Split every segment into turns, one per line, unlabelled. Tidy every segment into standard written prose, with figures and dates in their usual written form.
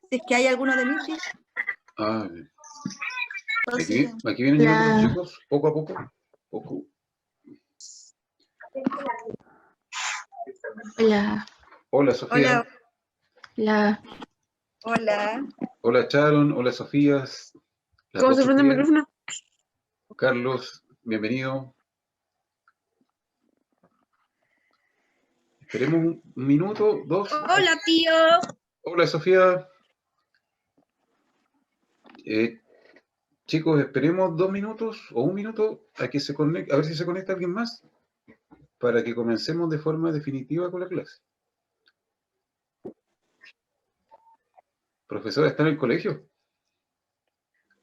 Si es que hay alguno de mí, sí.
Ah,
Entonces,
aquí vienen llegando los chicos, poco a poco.
Hola.
Hola, Sofía.
Hola.
hola.
Hola, Sharon. Hola, Sofía.
¿Cómo se prende el micrófono?
Carlos, bienvenido. Esperemos un minuto, dos.
Hola, tío.
Hola, Sofía. Chicos, esperemos 2 minutos o 1 minuto a que se conecte, a ver si se conecta alguien más para que comencemos de forma definitiva con la clase. Profesora, ¿está en el colegio?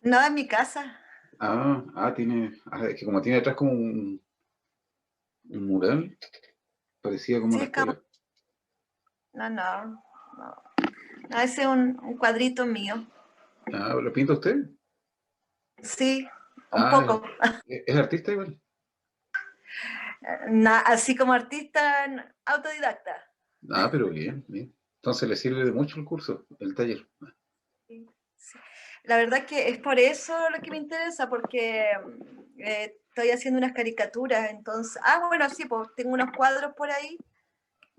No, en mi casa.
Es que como tiene atrás como un mural, parecía como
Sí,
una escuela.
no. Ese es un cuadrito mío.
¿Lo pinta usted?
Sí, un poco.
¿Es artista igual?
Así como artista autodidacta.
Pero bien, bien. Entonces le sirve de mucho el curso, el taller.
Sí. La verdad es que es por eso lo que me interesa, porque estoy haciendo unas caricaturas, entonces... bueno, sí, pues tengo unos cuadros por ahí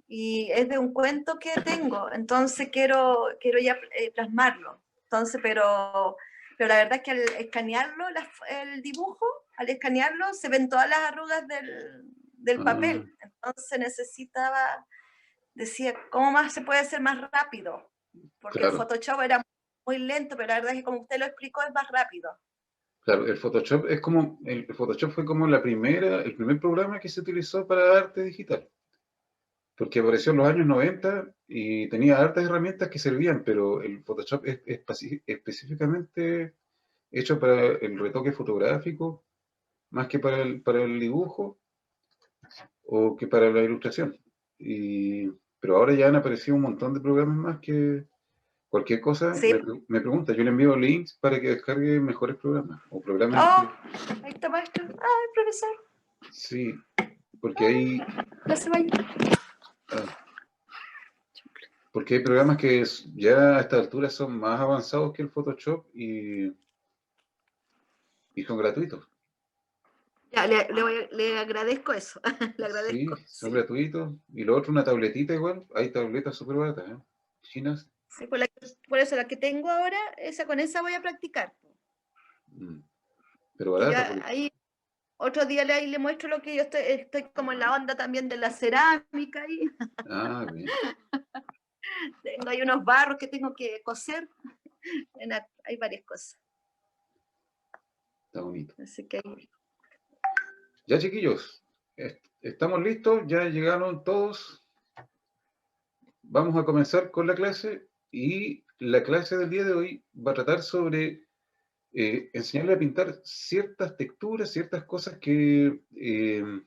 y es de un cuento que tengo, entonces quiero ya plasmarlo. Entonces, pero la verdad es que al escanearlo, el dibujo, al escanearlo se ven todas las arrugas del papel, entonces decía, ¿cómo más se puede hacer más rápido? Porque
claro.
el Photoshop era muy lento, pero la verdad es que como usted lo explicó es más rápido.
Claro, el Photoshop el Photoshop fue como el primer programa que se utilizó para arte digital. Porque apareció en los años 90 y tenía hartas herramientas que servían, pero el Photoshop es específicamente hecho para el retoque fotográfico, más que para el dibujo o que para la ilustración. Pero ahora ya han aparecido un montón de programas más que cualquier cosa
Sí.
me pregunta. Yo le envío links para que descargue mejores programas o programas.
Ahí está, maestro. El profesor.
Sí, porque hay...
No se vaya.
Porque hay programas que ya a esta altura son más avanzados que el Photoshop y son gratuitos.
Ya, le agradezco eso. Le agradezco.
Sí, son gratuitos. Y lo otro, una tabletita igual. Hay tabletas súper baratas, chinas.
Sí, por eso la que tengo ahora, con esa voy a practicar.
Pero
Y
baratas.
ya ahí otro día le muestro lo que yo estoy como en la onda también de la cerámica ahí.
Bien.
Tengo ahí unos barros que tengo que coser. Hay varias cosas.
Está bonito.
Así que
Ya, chiquillos, estamos listos, ya llegaron todos. Vamos a comenzar con la clase y la clase del día de hoy va a tratar sobre enseñarle a pintar ciertas texturas, ciertas cosas que de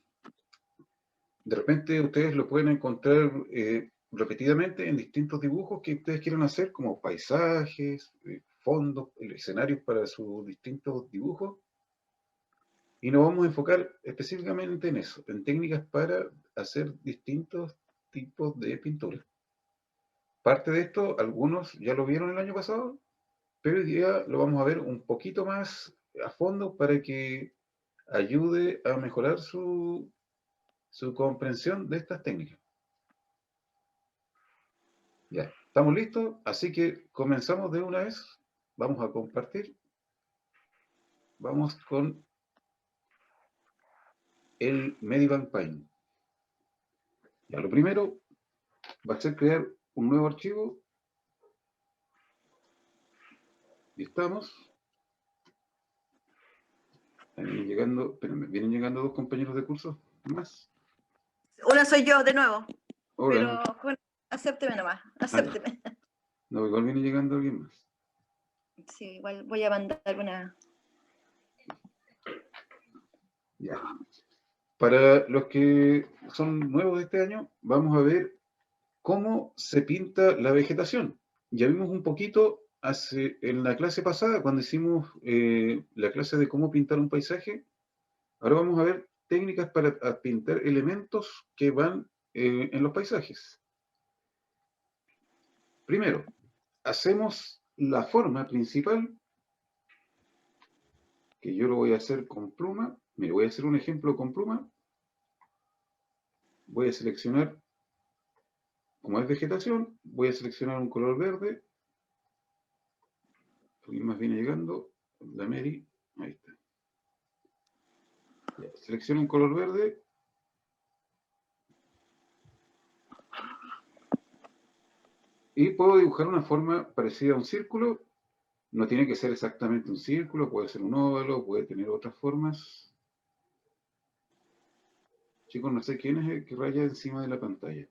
repente ustedes lo pueden encontrar repetidamente en distintos dibujos que ustedes quieran hacer, como paisajes, fondos, escenarios para sus distintos dibujos. Y nos vamos a enfocar específicamente en eso, en técnicas para hacer distintos tipos de pintura. Parte de esto, algunos ya lo vieron el año pasado, pero hoy día lo vamos a ver un poquito más a fondo para que ayude a mejorar su comprensión de estas técnicas. Ya, ¿estamos listos? Así que comenzamos de una vez. Vamos a compartir. Vamos con el Medibank Paint. Ya, lo primero va a ser crear un nuevo archivo. Y estamos. Vienen llegando 2 compañeros de curso más.
una soy yo de nuevo.
Hola.
Pero bueno, acépteme nomás. Acépteme.
No, igual viene llegando alguien más.
Sí, igual voy a mandar una.
Ya. Para los que son nuevos de este año, vamos a ver cómo se pinta la vegetación. Ya vimos un poquito en la clase pasada, cuando hicimos la clase de cómo pintar un paisaje. Ahora vamos a ver técnicas para pintar elementos que van en los paisajes. Primero, hacemos la forma principal, que yo lo voy a hacer con pluma. Mire, voy a hacer un ejemplo con pluma. Voy a seleccionar, como es vegetación, voy a seleccionar un color verde. Alguien más viene llegando, la Mary, ahí está. Ya, selecciono un color verde. Y puedo dibujar una forma parecida a un círculo. No tiene que ser exactamente un círculo, puede ser un óvalo, puede tener otras formas. Chicos, no sé quién es el que raya encima de la pantalla.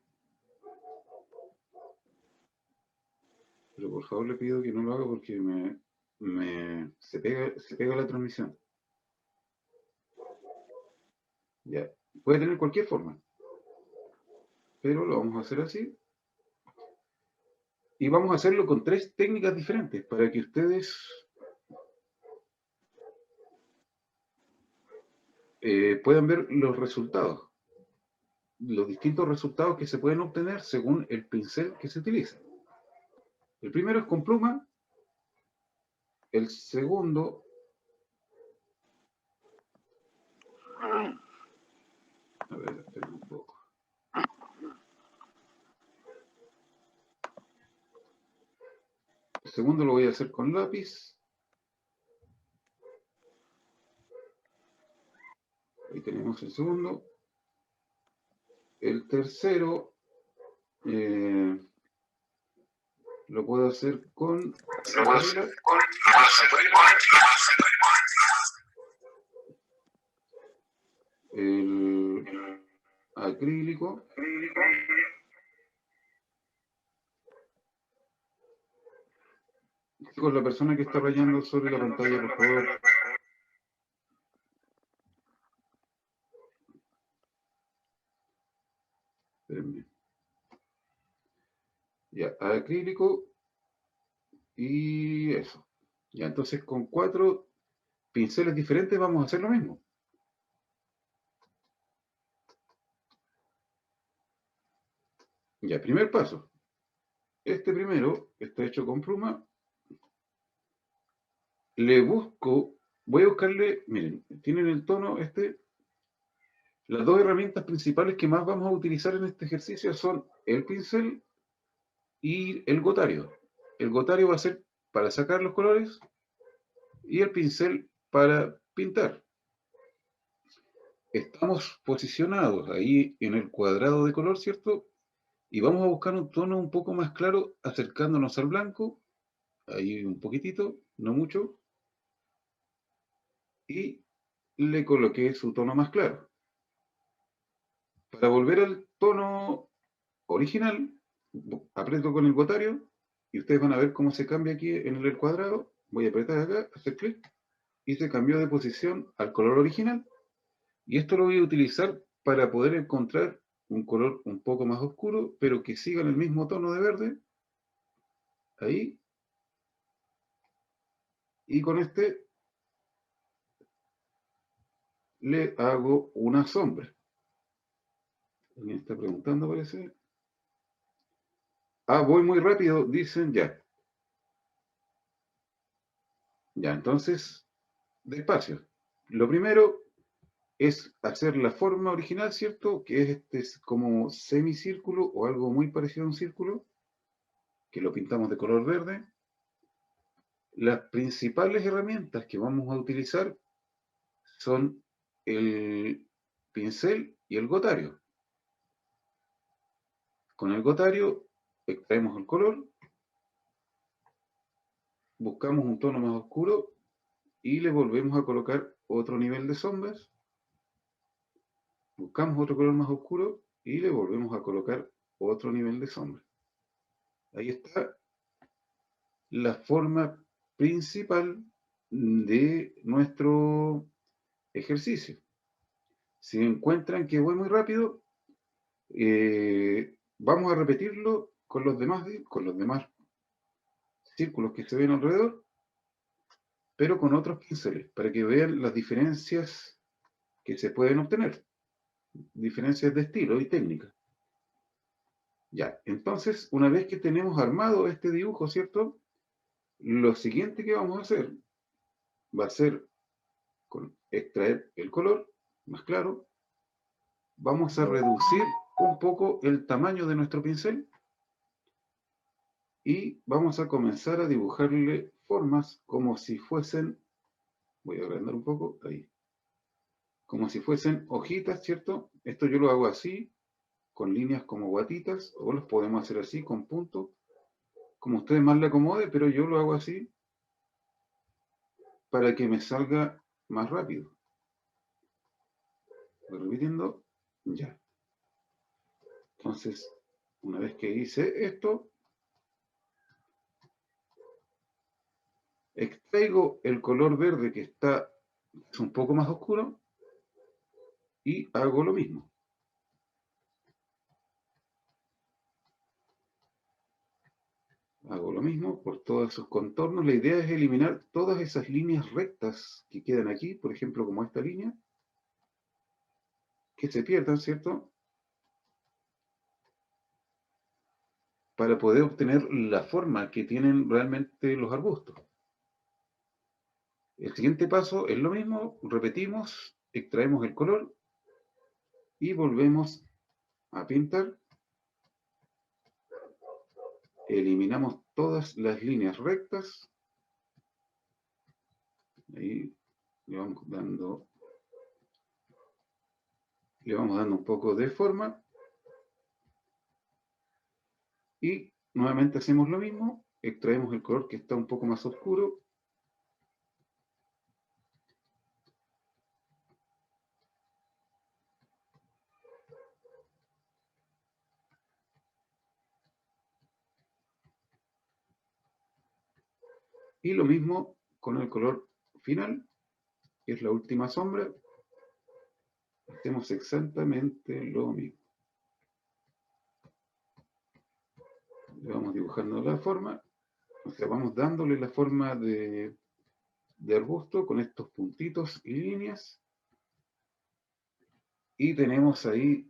Pero por favor le pido que no lo haga porque se pega la transmisión. Ya, puede tener cualquier forma. Pero lo vamos a hacer así. Y vamos a hacerlo con 3 técnicas diferentes para que ustedes puedan ver los resultados. Los distintos resultados que se pueden obtener según el pincel que se utiliza. El primero es con pluma. El segundo... A ver, esperen un poco. El segundo lo voy a hacer con lápiz. Ahí tenemos el segundo. El tercero lo puedo hacer con el acrílico. Con la persona que está rayando sobre la pantalla, por favor. Espérenme. Ya, acrílico y eso. Ya, entonces con 4 pinceles diferentes vamos a hacer lo mismo. Ya, primer paso. Este primero está hecho con pluma. Le busco, voy a buscarle, miren, tienen el tono este. Las 2 herramientas principales que más vamos a utilizar en este ejercicio son el pincel y el gotario. El gotario va a ser para sacar los colores y el pincel para pintar. Estamos posicionados ahí en el cuadrado de color, ¿cierto? Y vamos a buscar un tono un poco más claro acercándonos al blanco, ahí un poquitito, no mucho, y le coloqué su tono más claro. Para volver al tono original, aprieto con el botario y ustedes van a ver cómo se cambia aquí en el cuadrado. Voy a apretar acá, hacer clic y se cambió de posición al color original. Y esto lo voy a utilizar para poder encontrar un color un poco más oscuro, pero que siga en el mismo tono de verde. Ahí. Y con este le hago una sombra. ¿Alguien está preguntando, parece? Ah, voy muy rápido, dicen ya. Ya, entonces, despacio. Lo primero es hacer la forma original, ¿cierto? Que es este como semicírculo o algo muy parecido a un círculo, que lo pintamos de color verde. Las principales herramientas que vamos a utilizar son el pincel y el gotario. Con el gotario extraemos el color, buscamos un tono más oscuro y le volvemos a colocar otro nivel de sombras. Buscamos otro color más oscuro y le volvemos a colocar otro nivel de sombra. Ahí está la forma principal de nuestro ejercicio. Si encuentran que voy muy rápido, vamos a repetirlo con los demás círculos que se ven alrededor, pero con otros pinceles, para que vean las diferencias que se pueden obtener, diferencias de estilo y técnica. Ya, entonces, una vez que tenemos armado este dibujo, ¿cierto? Lo siguiente que vamos a hacer va a ser extraer el color más claro. Vamos a reducir un poco el tamaño de nuestro pincel y vamos a comenzar a dibujarle formas como si fuesen, voy a agrandar un poco, ahí, como si fuesen hojitas, ¿cierto? Esto yo lo hago así, con líneas como guatitas, o los podemos hacer así, con puntos, como a ustedes más le acomode, pero yo lo hago así para que me salga más rápido. Voy repitiendo, ya. Entonces, una vez que hice esto, extraigo el color verde que es un poco más oscuro y hago lo mismo. Hago lo mismo por todos esos contornos. La idea es eliminar todas esas líneas rectas que quedan aquí, por ejemplo, como esta línea, que se pierdan, ¿cierto? Para poder obtener la forma que tienen realmente los arbustos. El siguiente paso es lo mismo, repetimos, extraemos el color y volvemos a pintar. Eliminamos todas las líneas rectas. Ahí le vamos dando un poco de forma. Y nuevamente hacemos lo mismo, extraemos el color que está un poco más oscuro. Y lo mismo con el color final, que es la última sombra. Hacemos exactamente lo mismo. Le vamos dibujando la forma, o sea, vamos dándole la forma de arbusto con estos puntitos y líneas. Y tenemos ahí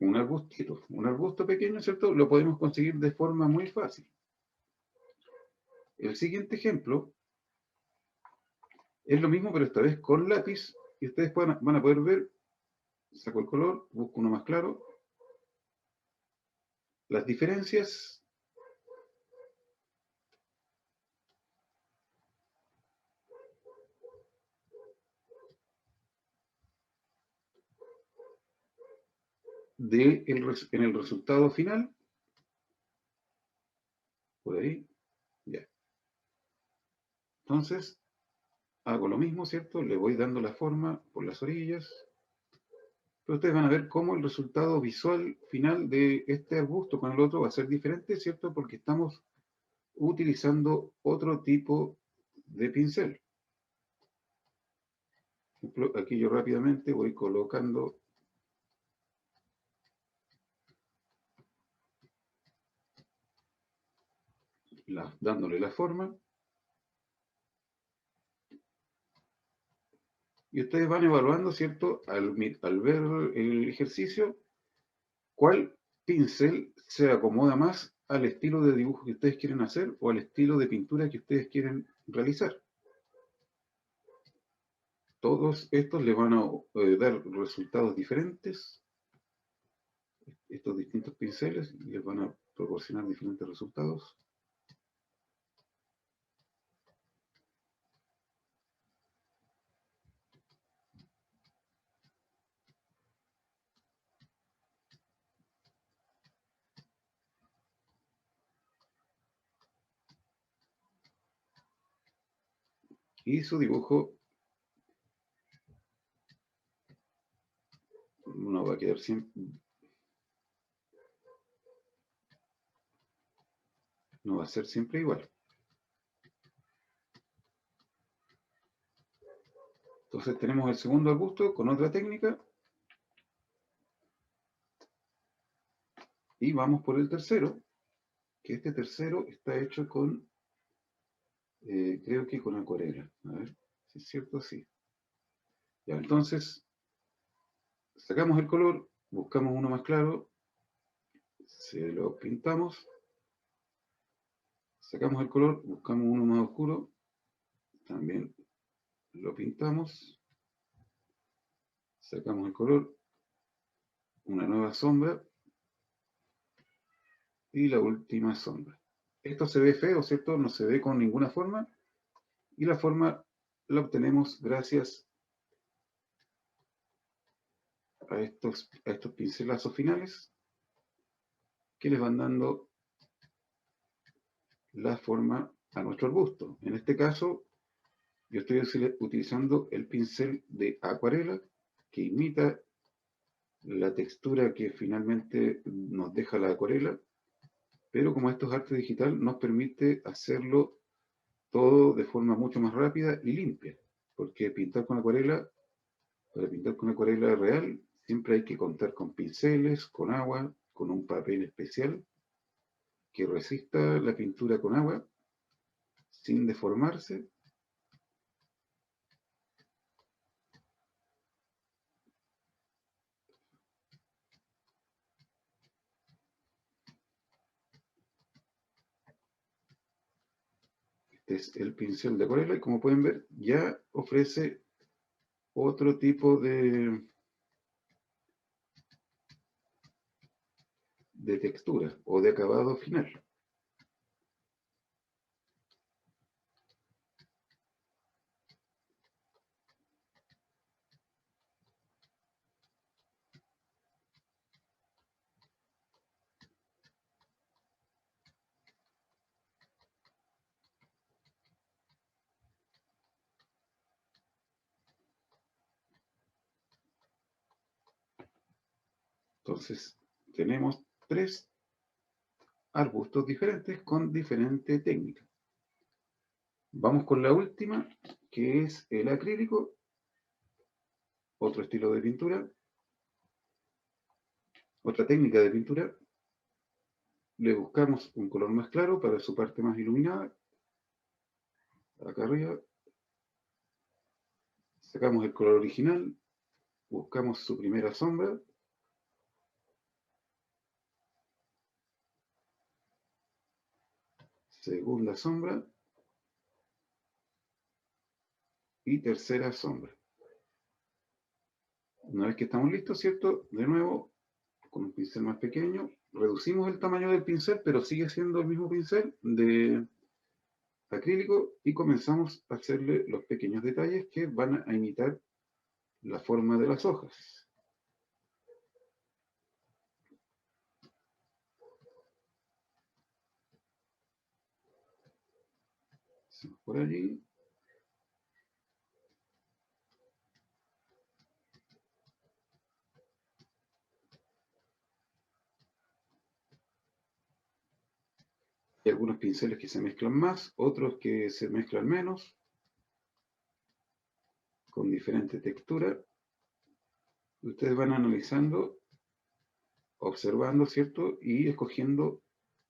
un arbusto pequeño, ¿cierto? Lo podemos conseguir de forma muy fácil. El siguiente ejemplo es lo mismo, pero esta vez con lápiz, y ustedes van a poder ver, saco el color, busco uno más claro, las diferencias. En el resultado final, por ahí, ya. Entonces, hago lo mismo, ¿cierto? Le voy dando la forma por las orillas, pero ustedes van a ver cómo el resultado visual final de este arbusto con el otro va a ser diferente, ¿cierto? Porque estamos utilizando otro tipo de pincel. Por ejemplo, aquí yo rápidamente voy colocando dándole la forma. Y ustedes van evaluando, ¿cierto? Al ver el ejercicio, ¿cuál pincel se acomoda más al estilo de dibujo que ustedes quieren hacer o al estilo de pintura que ustedes quieren realizar? Todos estos les van a dar resultados diferentes. Estos distintos pinceles les van a proporcionar diferentes resultados. Y su dibujo no va a quedar siempre, no va a ser siempre igual. Entonces tenemos el segundo arbusto con otra técnica. Y vamos por el tercero, que este tercero está hecho con, creo que con acuarela. A ver, si es cierto, sí. Ya, entonces, Sacamos el color, buscamos uno más claro, se lo pintamos, sacamos el color, buscamos uno más oscuro, también lo pintamos, sacamos el color, una nueva sombra y la última sombra. Esto se ve feo, ¿cierto? No se ve con ninguna forma, y la forma la obtenemos gracias a estos pincelazos finales que les van dando la forma a nuestro arbusto. En este caso, yo estoy utilizando el pincel de acuarela que imita la textura que finalmente nos deja la acuarela, pero como esto es arte digital, nos permite hacerlo todo de forma mucho más rápida y limpia, porque para pintar con acuarela real, siempre hay que contar con pinceles, con agua, con un papel especial que resista la pintura con agua sin deformarse. Este es el pincel de acuarela y como pueden ver ya ofrece otro tipo de textura o de acabado final. Entonces tenemos 3 arbustos diferentes con diferente técnica. Vamos con la última, que es el acrílico, otro estilo de pintura, otra técnica de pintura. Le buscamos un color más claro para su parte más iluminada. Acá arriba. Sacamos el color original, buscamos su primera sombra. Segunda sombra. Y tercera sombra. Una vez que estamos listos, ¿cierto? De nuevo, con un pincel más pequeño, reducimos el tamaño del pincel, pero sigue siendo el mismo pincel de acrílico y comenzamos a hacerle los pequeños detalles que van a imitar la forma de las hojas. Por allí. Hay algunos pinceles que se mezclan más, otros que se mezclan menos, con diferente textura. Ustedes van analizando, observando, ¿cierto? Y escogiendo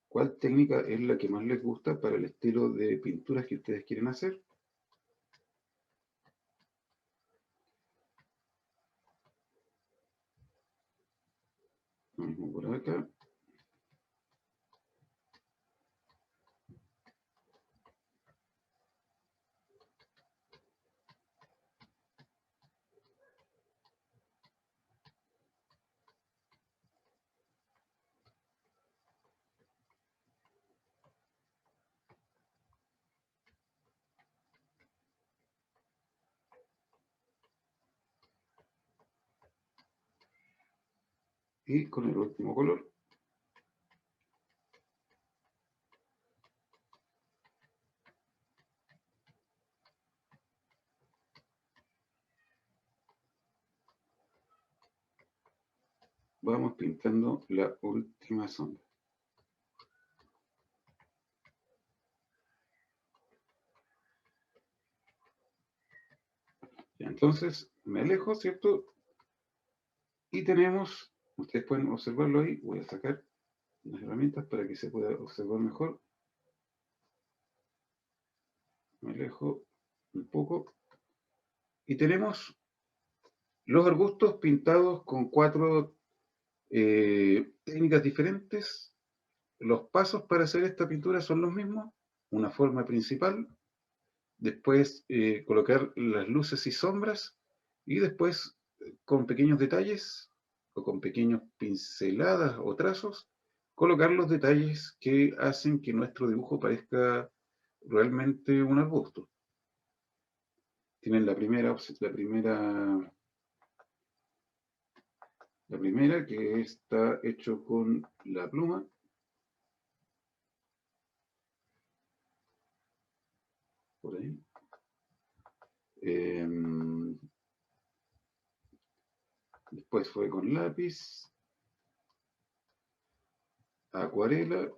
cuál técnica es la que más les gusta para el estilo de pinturas que ustedes quieren hacer. Lo mismo por acá. Y con el último color. Vamos pintando la última sombra. Ya, entonces me alejo, ¿cierto? Y tenemos, ustedes pueden observarlo ahí, voy a sacar las herramientas para que se pueda observar mejor. Me alejo un poco. Y tenemos Los arbustos pintados con 4 técnicas diferentes. Los pasos para hacer esta pintura son los mismos. Una forma principal, después colocar las luces y sombras, y después con pequeños detalles o con pequeñas pinceladas o trazos, colocar los detalles que hacen que nuestro dibujo parezca realmente un arbusto. Tienen la primera que está hecho con la pluma. Por ahí. Después fue con lápiz, acuarela,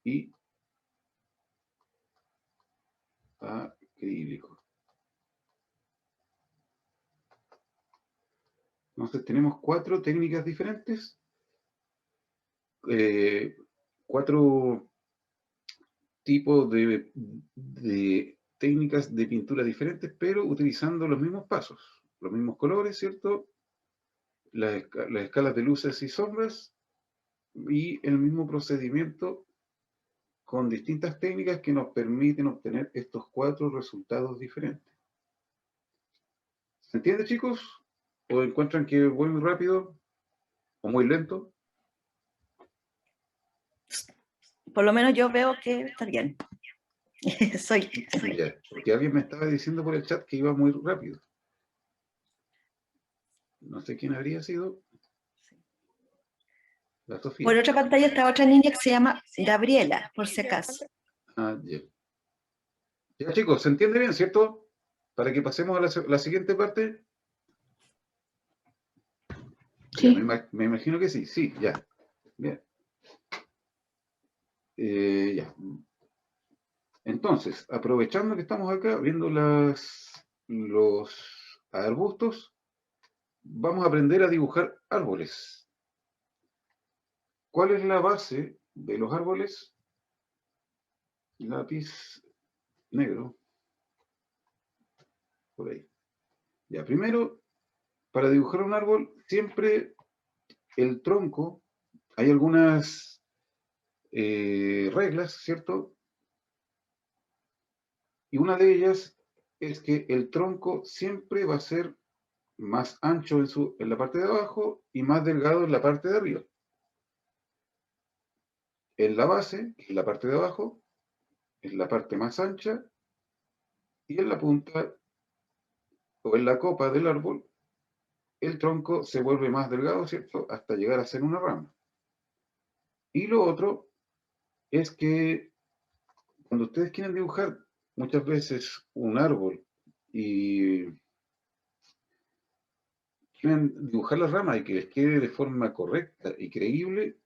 y acrílico. Entonces tenemos 4 técnicas diferentes, 4 tipos de técnicas de pintura diferentes, pero utilizando los mismos pasos, los mismos colores, ¿cierto? Las escalas de luces y sombras, y el mismo procedimiento con distintas técnicas que nos permiten obtener estos 4 resultados diferentes. ¿Se entiende, chicos? ¿O encuentran que voy muy rápido o muy lento?
Por lo menos yo veo que está bien. soy.
Ya, porque alguien me estaba diciendo por el chat que iba muy rápido. No sé quién habría sido. La Sofía.
Por otra pantalla está otra niña que se llama Gabriela, por si acaso.
Ya. Ya, chicos, ¿se entiende bien, cierto? Para que pasemos a la siguiente parte.
Sí.
Ya, me imagino que sí, sí, ya. Bien. Ya. Entonces, aprovechando que estamos acá viendo los arbustos, vamos a aprender a dibujar árboles. ¿Cuál es la base de los árboles? Lápiz negro. Por ahí. Ya, primero, para dibujar un árbol, siempre el tronco, hay algunas reglas, ¿cierto? Y una de ellas es que el tronco siempre va a ser más ancho en la parte de abajo y más delgado en la parte de arriba. En la base, que es la parte de abajo, es la parte más ancha, y en la punta o en la copa del árbol, el tronco se vuelve más delgado, ¿cierto? Hasta llegar a ser una rama. Y lo otro es que cuando ustedes quieren dibujar muchas veces un árbol y quieren dibujar las ramas y que les quede de forma correcta y creíble,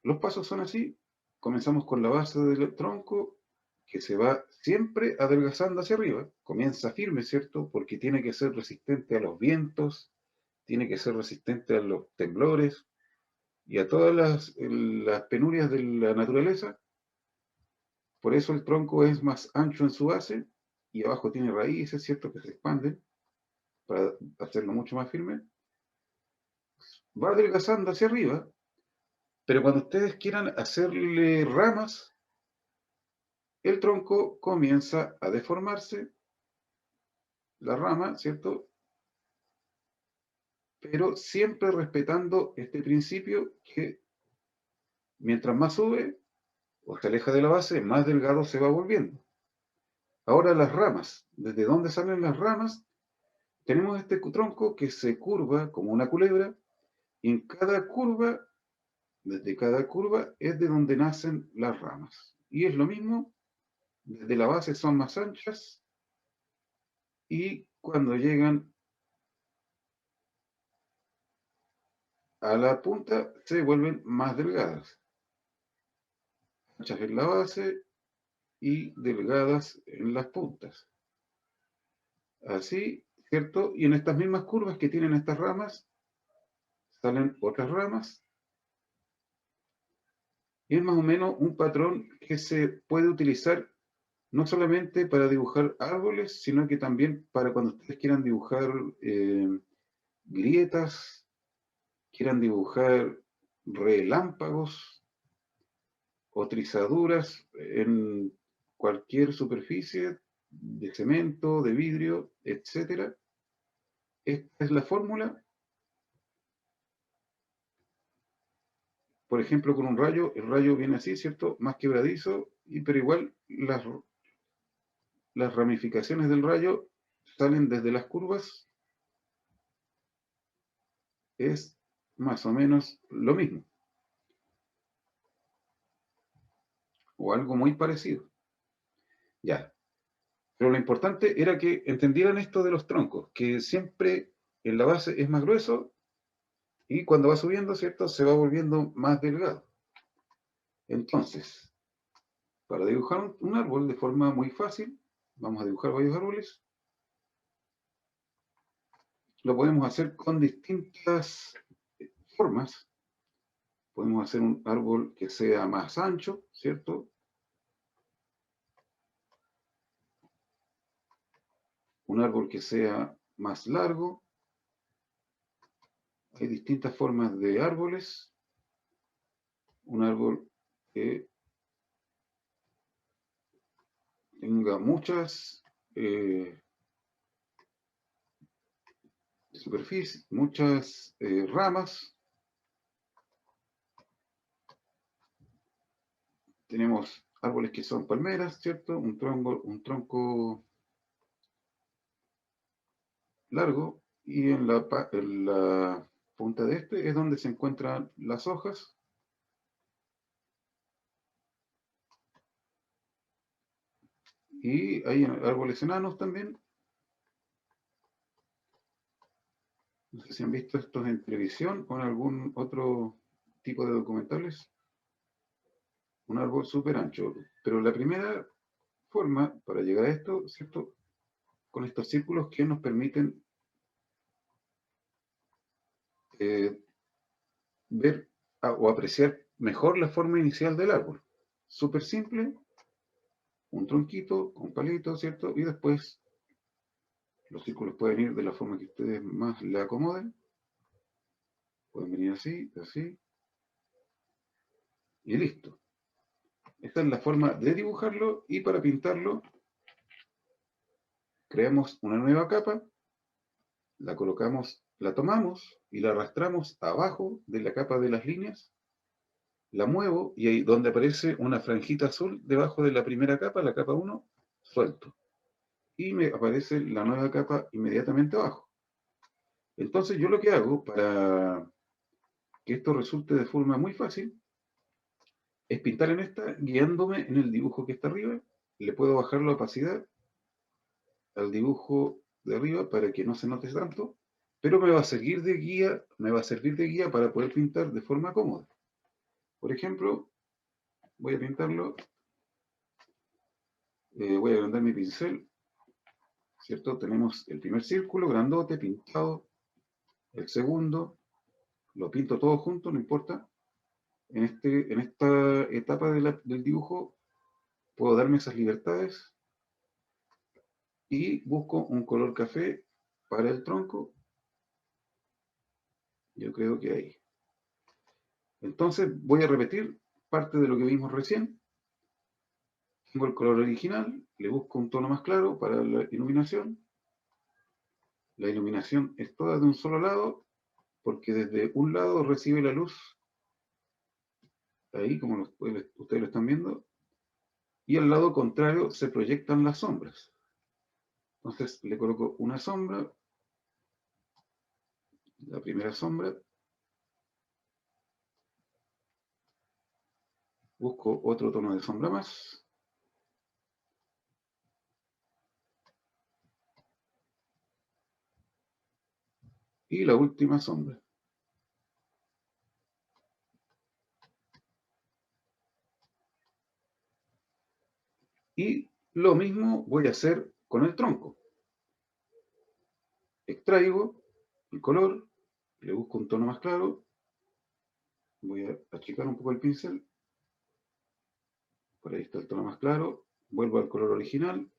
los pasos son así. Comenzamos con la base del tronco, que se va siempre adelgazando hacia arriba. Comienza firme, ¿cierto? Porque tiene que ser resistente a los vientos, tiene que ser resistente a los temblores y a todas las penurias de la naturaleza. Por eso el tronco es más ancho en su base y abajo tiene raíces, ¿cierto? Que se expanden para hacerlo mucho más firme. Va adelgazando hacia arriba, pero cuando ustedes quieran hacerle ramas, el tronco comienza a deformarse, la rama, ¿cierto? Pero siempre respetando este principio que mientras más sube o se aleja de la base, más delgado se va volviendo. Ahora las ramas, ¿desde dónde salen las ramas? Tenemos este tronco que se curva como una culebra, y en cada curva, desde cada curva, es de donde nacen las ramas. Y es lo mismo, desde la base son más anchas, y cuando llegan a la punta se vuelven más delgadas. Anchas en la base y delgadas en las puntas. Así, ¿cierto? Y en estas mismas curvas que tienen estas ramas, salen otras ramas. Y es más o menos un patrón que se puede utilizar no solamente para dibujar árboles, sino que también para cuando ustedes quieran dibujar grietas, quieran dibujar relámpagos o trizaduras en cualquier superficie de cemento, de vidrio, etcétera. Esta es la fórmula. Por ejemplo, con un rayo, el rayo viene así, ¿cierto? Más quebradizo, pero igual las ramificaciones del rayo salen desde las curvas, es más o menos lo mismo, o algo muy parecido. Ya, pero lo importante era que entendieran esto de los troncos, que siempre en la base es más grueso y cuando va subiendo, ¿cierto? Se va volviendo más delgado. Entonces, para dibujar un árbol de forma muy fácil, vamos a dibujar varios árboles. Lo podemos hacer con distintas formas. Podemos hacer un árbol que sea más ancho, ¿cierto? Un árbol que sea más largo. Hay distintas formas de árboles. Un árbol que tenga muchas superficies, muchas ramas. Tenemos árboles que son palmeras, ¿cierto? Un tronco largo y en la punta de este es donde se encuentran las hojas. Y hay árboles enanos también. No sé si han visto estos en televisión o en algún otro tipo de documentales. Un árbol súper ancho. Pero la primera forma para llegar a esto, ¿cierto? Con estos círculos que nos permiten ver o apreciar mejor la forma inicial del árbol. Súper simple, un tronquito, un palito, ¿cierto? Y después los círculos pueden ir de la forma que ustedes más le acomoden. Pueden venir así, así. Y listo. Esta es la forma de dibujarlo y para pintarlo creamos una nueva capa, la colocamos, la tomamos y la arrastramos abajo de la capa de las líneas, la muevo y ahí donde aparece una franjita azul debajo de la primera capa, la capa 1, suelto. Y me aparece la nueva capa inmediatamente abajo. Entonces yo lo que hago para que esto resulte de forma muy fácil es pintar en esta guiándome en el dibujo que está arriba. Le puedo bajar la opacidad al dibujo de arriba para que no se note tanto, pero me va a servir de guía para poder pintar de forma cómoda. Por ejemplo, voy a pintarlo, voy a agrandar mi pincel, ¿cierto? Tenemos el primer círculo grandote pintado, el segundo, lo pinto todo junto, no importa. En esta etapa del dibujo puedo darme esas libertades y busco un color café para el tronco. Yo creo que ahí. Entonces voy a repetir parte de lo que vimos recién. Tengo el color original, le busco un tono más claro para la iluminación. La iluminación es toda de un solo lado, porque desde un lado recibe la luz, ahí como ustedes lo están viendo, y al lado contrario se proyectan las sombras. Entonces le coloco una sombra, la primera sombra, busco otro tono de sombra más, y la última sombra. Y lo mismo voy a hacer con el tronco. Extraigo el color, le busco un tono más claro, voy a achicar un poco el pincel, por ahí está el tono más claro, vuelvo al color original,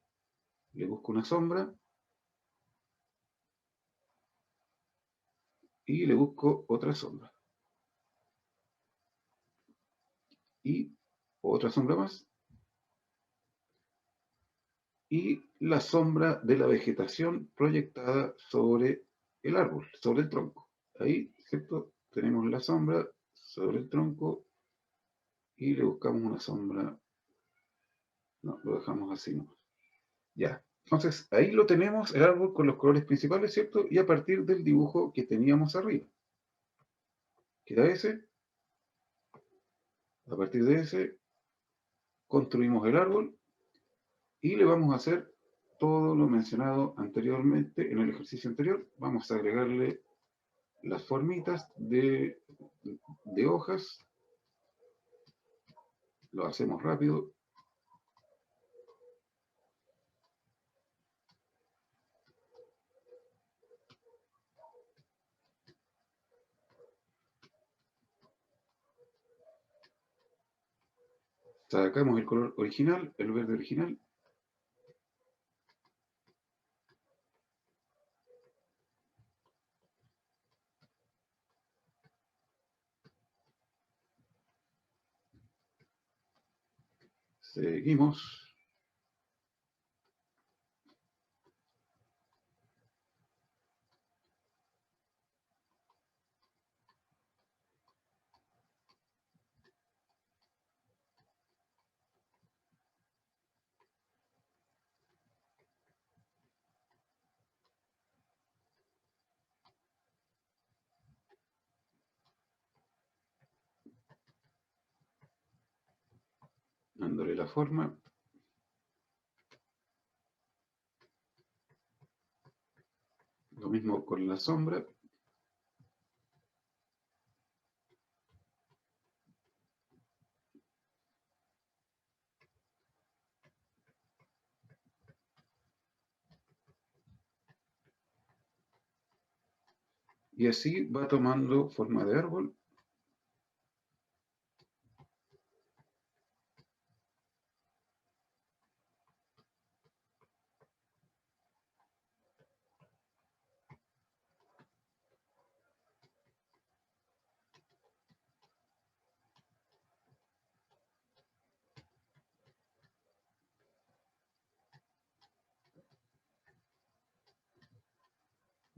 le busco una sombra y le busco otra sombra. Y otra sombra más. Y la sombra de la vegetación proyectada sobre el árbol, sobre el tronco. Ahí, ¿cierto? Tenemos la sombra sobre el tronco y le buscamos una sombra. No, lo dejamos así, ¿no? Ya. Entonces, ahí lo tenemos, el árbol con los colores principales, ¿cierto? Y a partir del dibujo que teníamos arriba. Queda ese. A partir de ese, construimos el árbol y le vamos a hacer todo lo mencionado anteriormente en el ejercicio anterior. Vamos a agregarle las formitas de hojas. Lo hacemos rápido. Sacamos el color original, el verde original. Seguimos. Dándole la forma. Lo mismo con la sombra. Y así va tomando forma de árbol.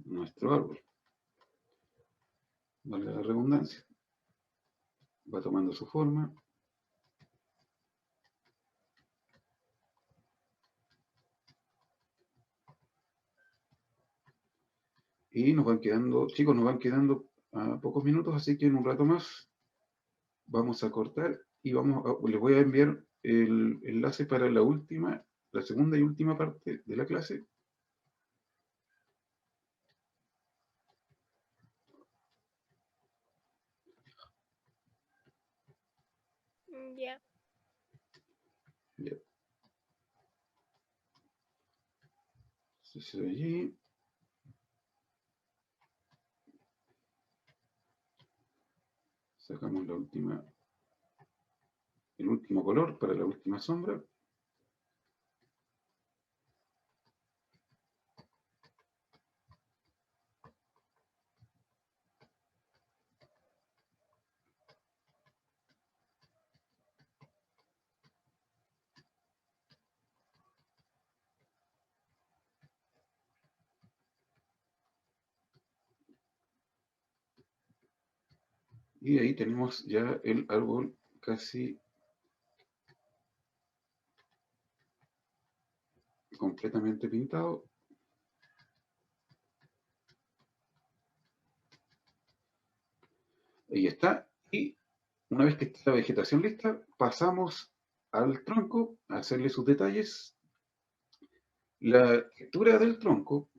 Nuestro árbol. Vale la redundancia. Va tomando su forma. Y nos van quedando, chicos, nos van quedando pocos minutos, así que en un rato más vamos a cortar y les voy a enviar el enlace para la segunda y última parte de la clase.
Ya.
Ya. Se ve allí. Sacamos el último color para la última sombra. Y ahí tenemos ya el árbol casi completamente pintado. Ahí está. Y una vez que está la vegetación lista, pasamos al tronco a hacerle sus detalles. La textura del tronco,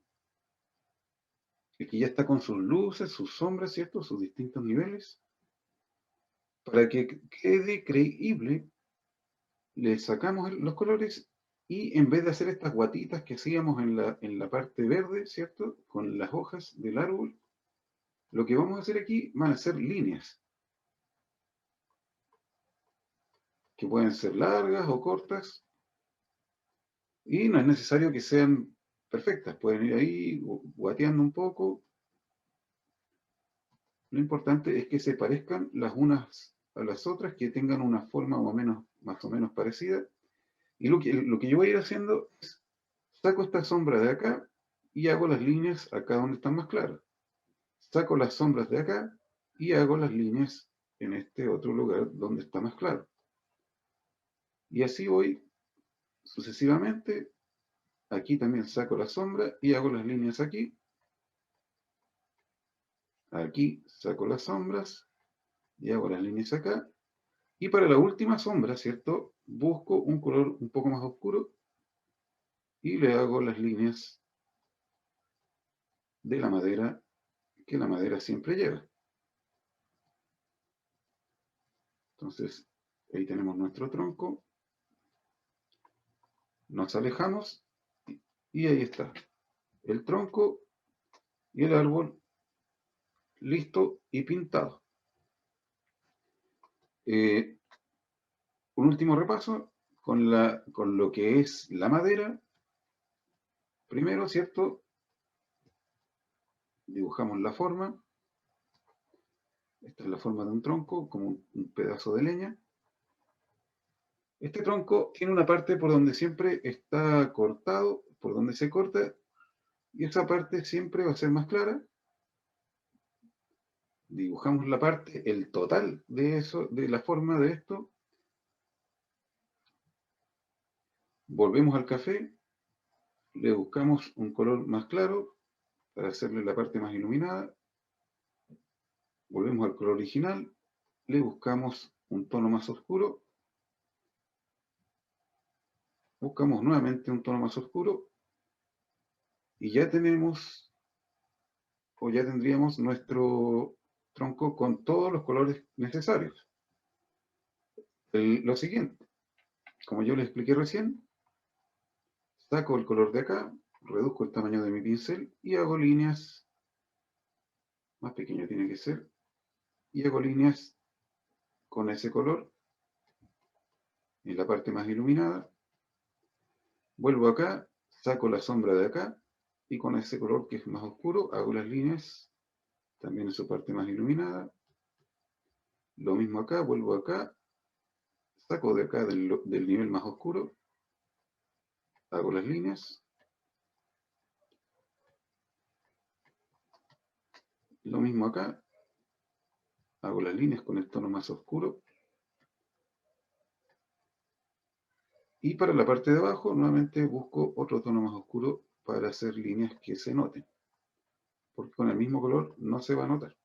que ya está con sus luces, sus sombras, ¿cierto? Sus distintos niveles. Para que quede creíble, le sacamos los colores y en vez de hacer estas guatitas que hacíamos en la parte verde, ¿cierto? Con las hojas del árbol, lo que vamos a hacer aquí van a ser líneas, que pueden ser largas o cortas, Y no es necesario que sean perfectas, pueden ir ahí guateando un poco. Lo importante es que se parezcan las unas a las otras, que tengan una forma más o menos parecida. Y lo que yo voy a ir haciendo es, saco esta sombra de acá y hago las líneas acá donde están más claras. Saco las sombras de acá y hago las líneas en este otro lugar donde está más claro. Y así voy sucesivamente. Aquí también saco la sombra y hago las líneas aquí. Aquí saco las sombras y hago las líneas acá. Y para la última sombra, ¿cierto? Busco un color un poco más oscuro y le hago las líneas de la madera que la madera siempre lleva. Entonces, ahí tenemos nuestro tronco. Nos alejamos y ahí está. El tronco y el árbol listo y pintado. Un último repaso con lo que es la madera. Primero, ¿cierto? Dibujamos la forma. Esta es la forma de un tronco, como un pedazo de leña. Este tronco tiene una parte por donde siempre está cortado, por donde se corta, y esa parte siempre va a ser más clara. Dibujamos la parte, el total de eso, de la forma de esto. Volvemos al café, le buscamos un color más claro para hacerle la parte más iluminada. Volvemos al color original, le buscamos un tono más oscuro. Buscamos nuevamente un tono más oscuro y ya tenemos, o ya tendríamos nuestro tronco con todos los colores necesarios. Lo siguiente, como yo les expliqué recién, saco el color de acá, reduzco el tamaño de mi pincel y hago líneas, más pequeño tiene que ser, y hago líneas con ese color en la parte más iluminada. Vuelvo acá, saco la sombra de acá y con ese color que es más oscuro hago las líneas también en su parte más iluminada. Lo mismo acá, vuelvo acá, saco de acá del nivel más oscuro, hago las líneas. Lo mismo acá, hago las líneas con el tono más oscuro. Y para la parte de abajo, nuevamente busco otro tono más oscuro para hacer líneas que se noten. Porque con el mismo color no se va a notar.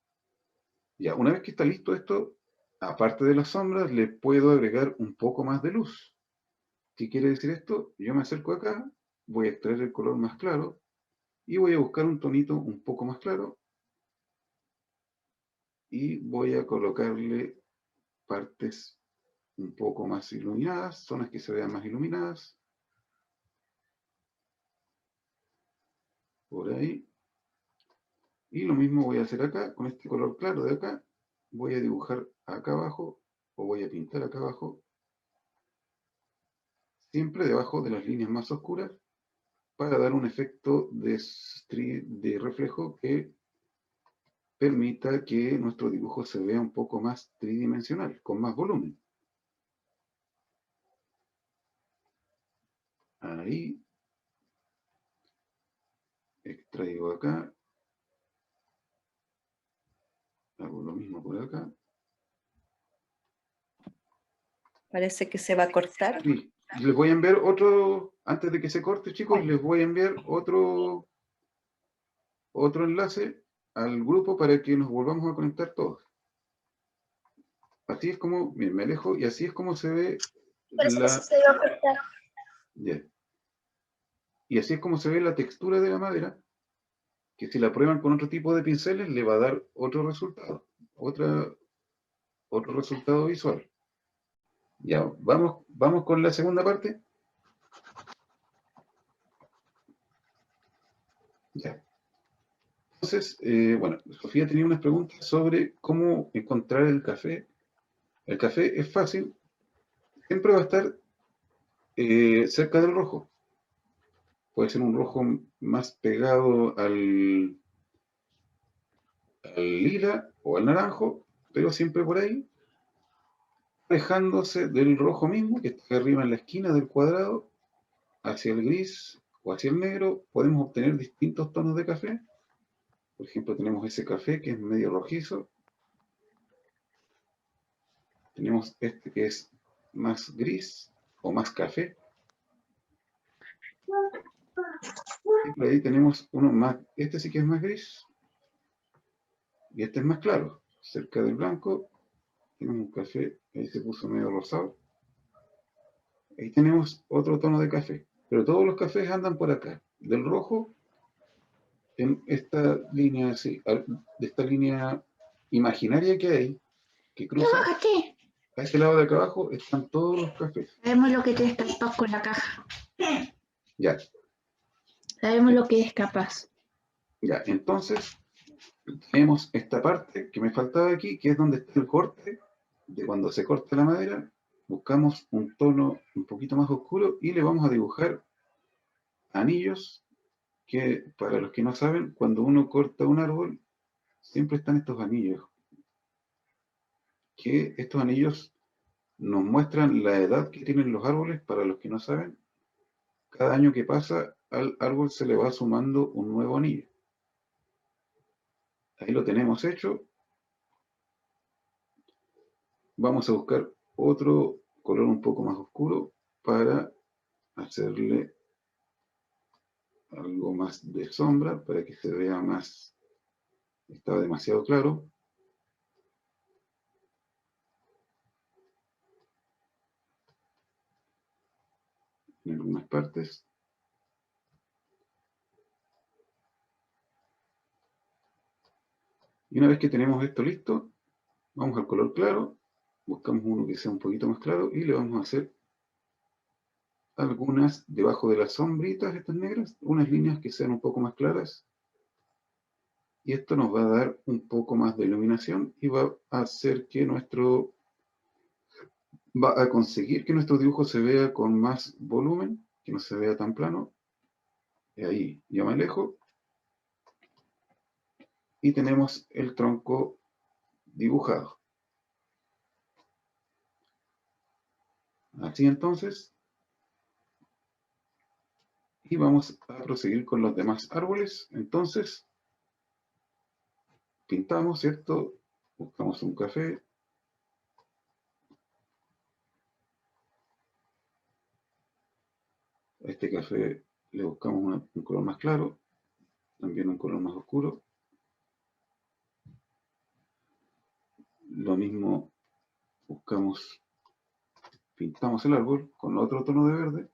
Ya, una vez que está listo esto, aparte de las sombras, le puedo agregar un poco más de luz. ¿Qué quiere decir esto? Yo me acerco acá, voy a extraer el color más claro y voy a buscar un tonito un poco más claro y voy a colocarle partes un poco más iluminadas, zonas que se vean más iluminadas. Por ahí. Y lo mismo voy a hacer acá, con este color claro de acá, voy a dibujar acá abajo, o voy a pintar acá abajo, siempre debajo de las líneas más oscuras, para dar un efecto de reflejo que permita que nuestro dibujo se vea un poco más tridimensional, con más volumen. Ahí, extraigo acá, hago lo mismo por acá.
Parece que se va a cortar.
Sí, les voy a enviar otro, antes de que se corte, chicos, les voy a enviar otro enlace al grupo para que nos volvamos a conectar todos. Así es como, bien, me alejo, y así es como se ve
Parece que sí se iba a cortar.
ya. Y así es como se ve la textura de la madera, que si la prueban con otro tipo de pinceles le va a dar otro resultado, otro resultado visual. Ya, vamos con la segunda parte. Ya. Entonces, bueno, Sofía tenía unas preguntas sobre cómo encontrar el café. El café es fácil, siempre va a estar cerca del rojo. puede ser un rojo más pegado al lila o al naranjo, pero siempre por ahí, alejándose del rojo mismo, que está arriba en la esquina del cuadrado, hacia el gris o hacia el negro, podemos obtener distintos tonos de café. Por ejemplo, tenemos ese café que es medio rojizo. Tenemos este que es más gris o más café. Y por ahí tenemos uno más, este sí que es más gris. Y este es más claro. Cerca del blanco tenemos un café, ahí se puso medio rosado. Ahí tenemos otro tono de café. Pero todos los cafés andan por acá. Del rojo, en esta línea así, de esta línea imaginaria que hay, que
Ya
cruza,
bájate.
a este lado de acá abajo están todos los cafés.
Sabemos lo que te es capaz con la caja.
Ya,
Sabemos lo que es capaz.
ya. Entonces, tenemos esta parte que me faltaba aquí, que es donde está el corte, de cuando se corta la madera. Buscamos un tono un poquito más oscuro y le vamos a dibujar anillos que, para los que no saben, cuando uno corta un árbol, siempre están estos anillos, que estos anillos nos muestran la edad que tienen los árboles. Para los que no saben, cada año que pasa al árbol se le va sumando un nuevo anillo. Ahí lo tenemos hecho. Vamos a buscar otro color un poco más oscuro para hacerle algo más de sombra, para que se vea más. Estaba demasiado claro. En algunas partes. Y una vez que tenemos esto listo, vamos al color claro, buscamos uno que sea un poquito más claro y le vamos a hacer algunas debajo de las sombritas estas negras, unas líneas que sean un poco más claras. Y esto nos va a dar un poco más de iluminación y va a hacer que va a conseguir que nuestro dibujo se vea con más volumen, que no se vea tan plano. Y ahí yo me alejo. Y tenemos el tronco dibujado. Así entonces. Y vamos a proseguir con los demás árboles. Entonces, pintamos, ¿cierto? Buscamos un café. A este café le buscamos un color más claro, también un color más oscuro. Lo mismo buscamos, pintamos el árbol con otro tono de verde.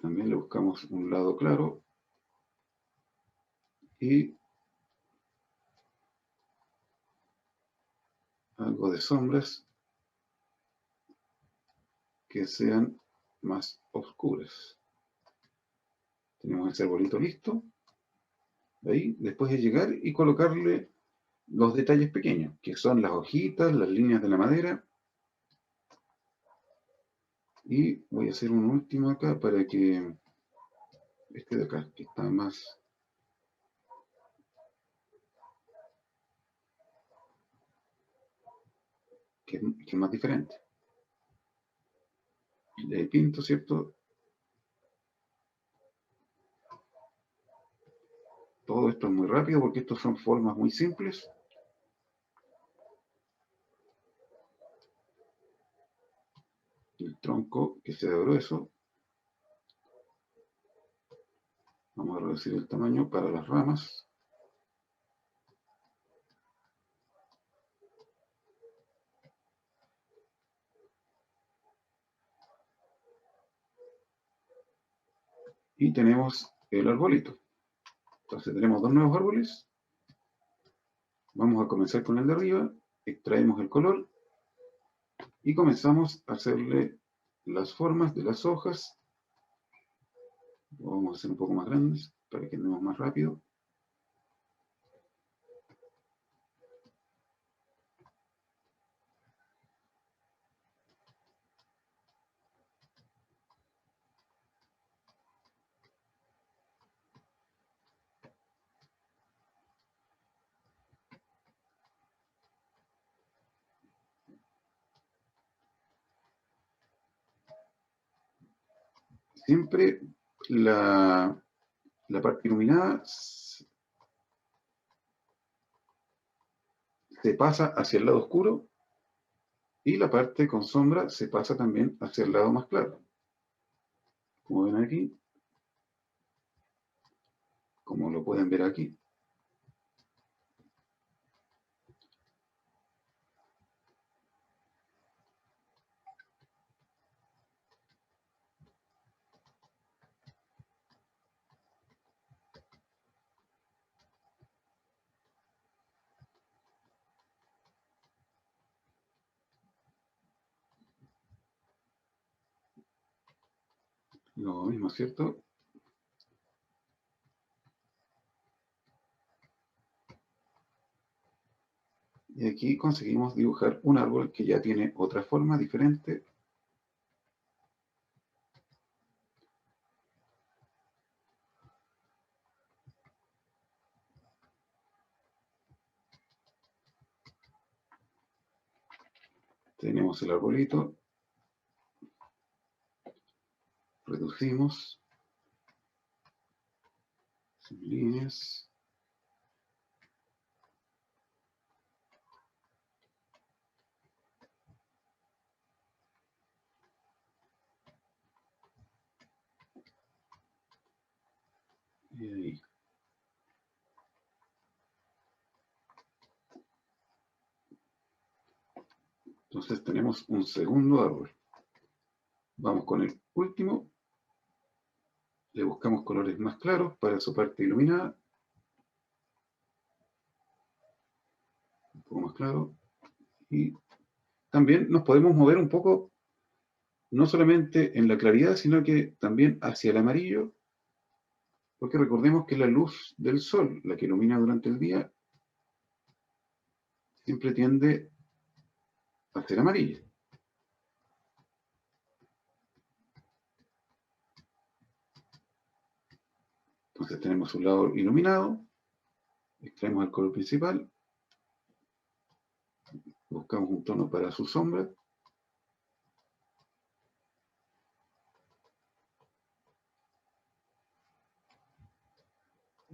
También le buscamos un lado claro. Y algo de sombras que sean más oscuras. Tenemos ese arbolito listo. Ahí, después de llegar y colocarle los detalles pequeños, que son las hojitas, las líneas de la madera. Y voy a hacer un último acá para que este de acá, que está más, que es más diferente. Le pinto, ¿cierto? Todo esto es muy rápido porque estos son formas muy simples. El tronco que sea grueso. Vamos a reducir el tamaño para las ramas. Y tenemos el arbolito. Entonces tenemos dos nuevos árboles. Vamos a comenzar con el de arriba. Extraemos el color. Y comenzamos a hacerle las formas de las hojas. Lo vamos a hacer un poco más grandes para que andemos más rápido. siempre la parte iluminada se pasa hacia el lado oscuro y la parte con sombra se pasa también hacia el lado más claro. Como ven aquí, como lo pueden ver aquí. Lo mismo, ¿cierto? Y aquí conseguimos dibujar un árbol que ya tiene otra forma diferente. Tenemos el arbolito. Reducimos. Sin líneas. Y ahí. Entonces tenemos un segundo árbol. Vamos con el último. Le buscamos colores más claros para su parte iluminada. Un poco más claro. Y también nos podemos mover un poco, no solamente en la claridad, sino que también hacia el amarillo, porque recordemos que la luz del sol, la que ilumina durante el día, siempre tiende a ser amarilla. Entonces tenemos un lado iluminado, extraemos el color principal, buscamos un tono para su sombra,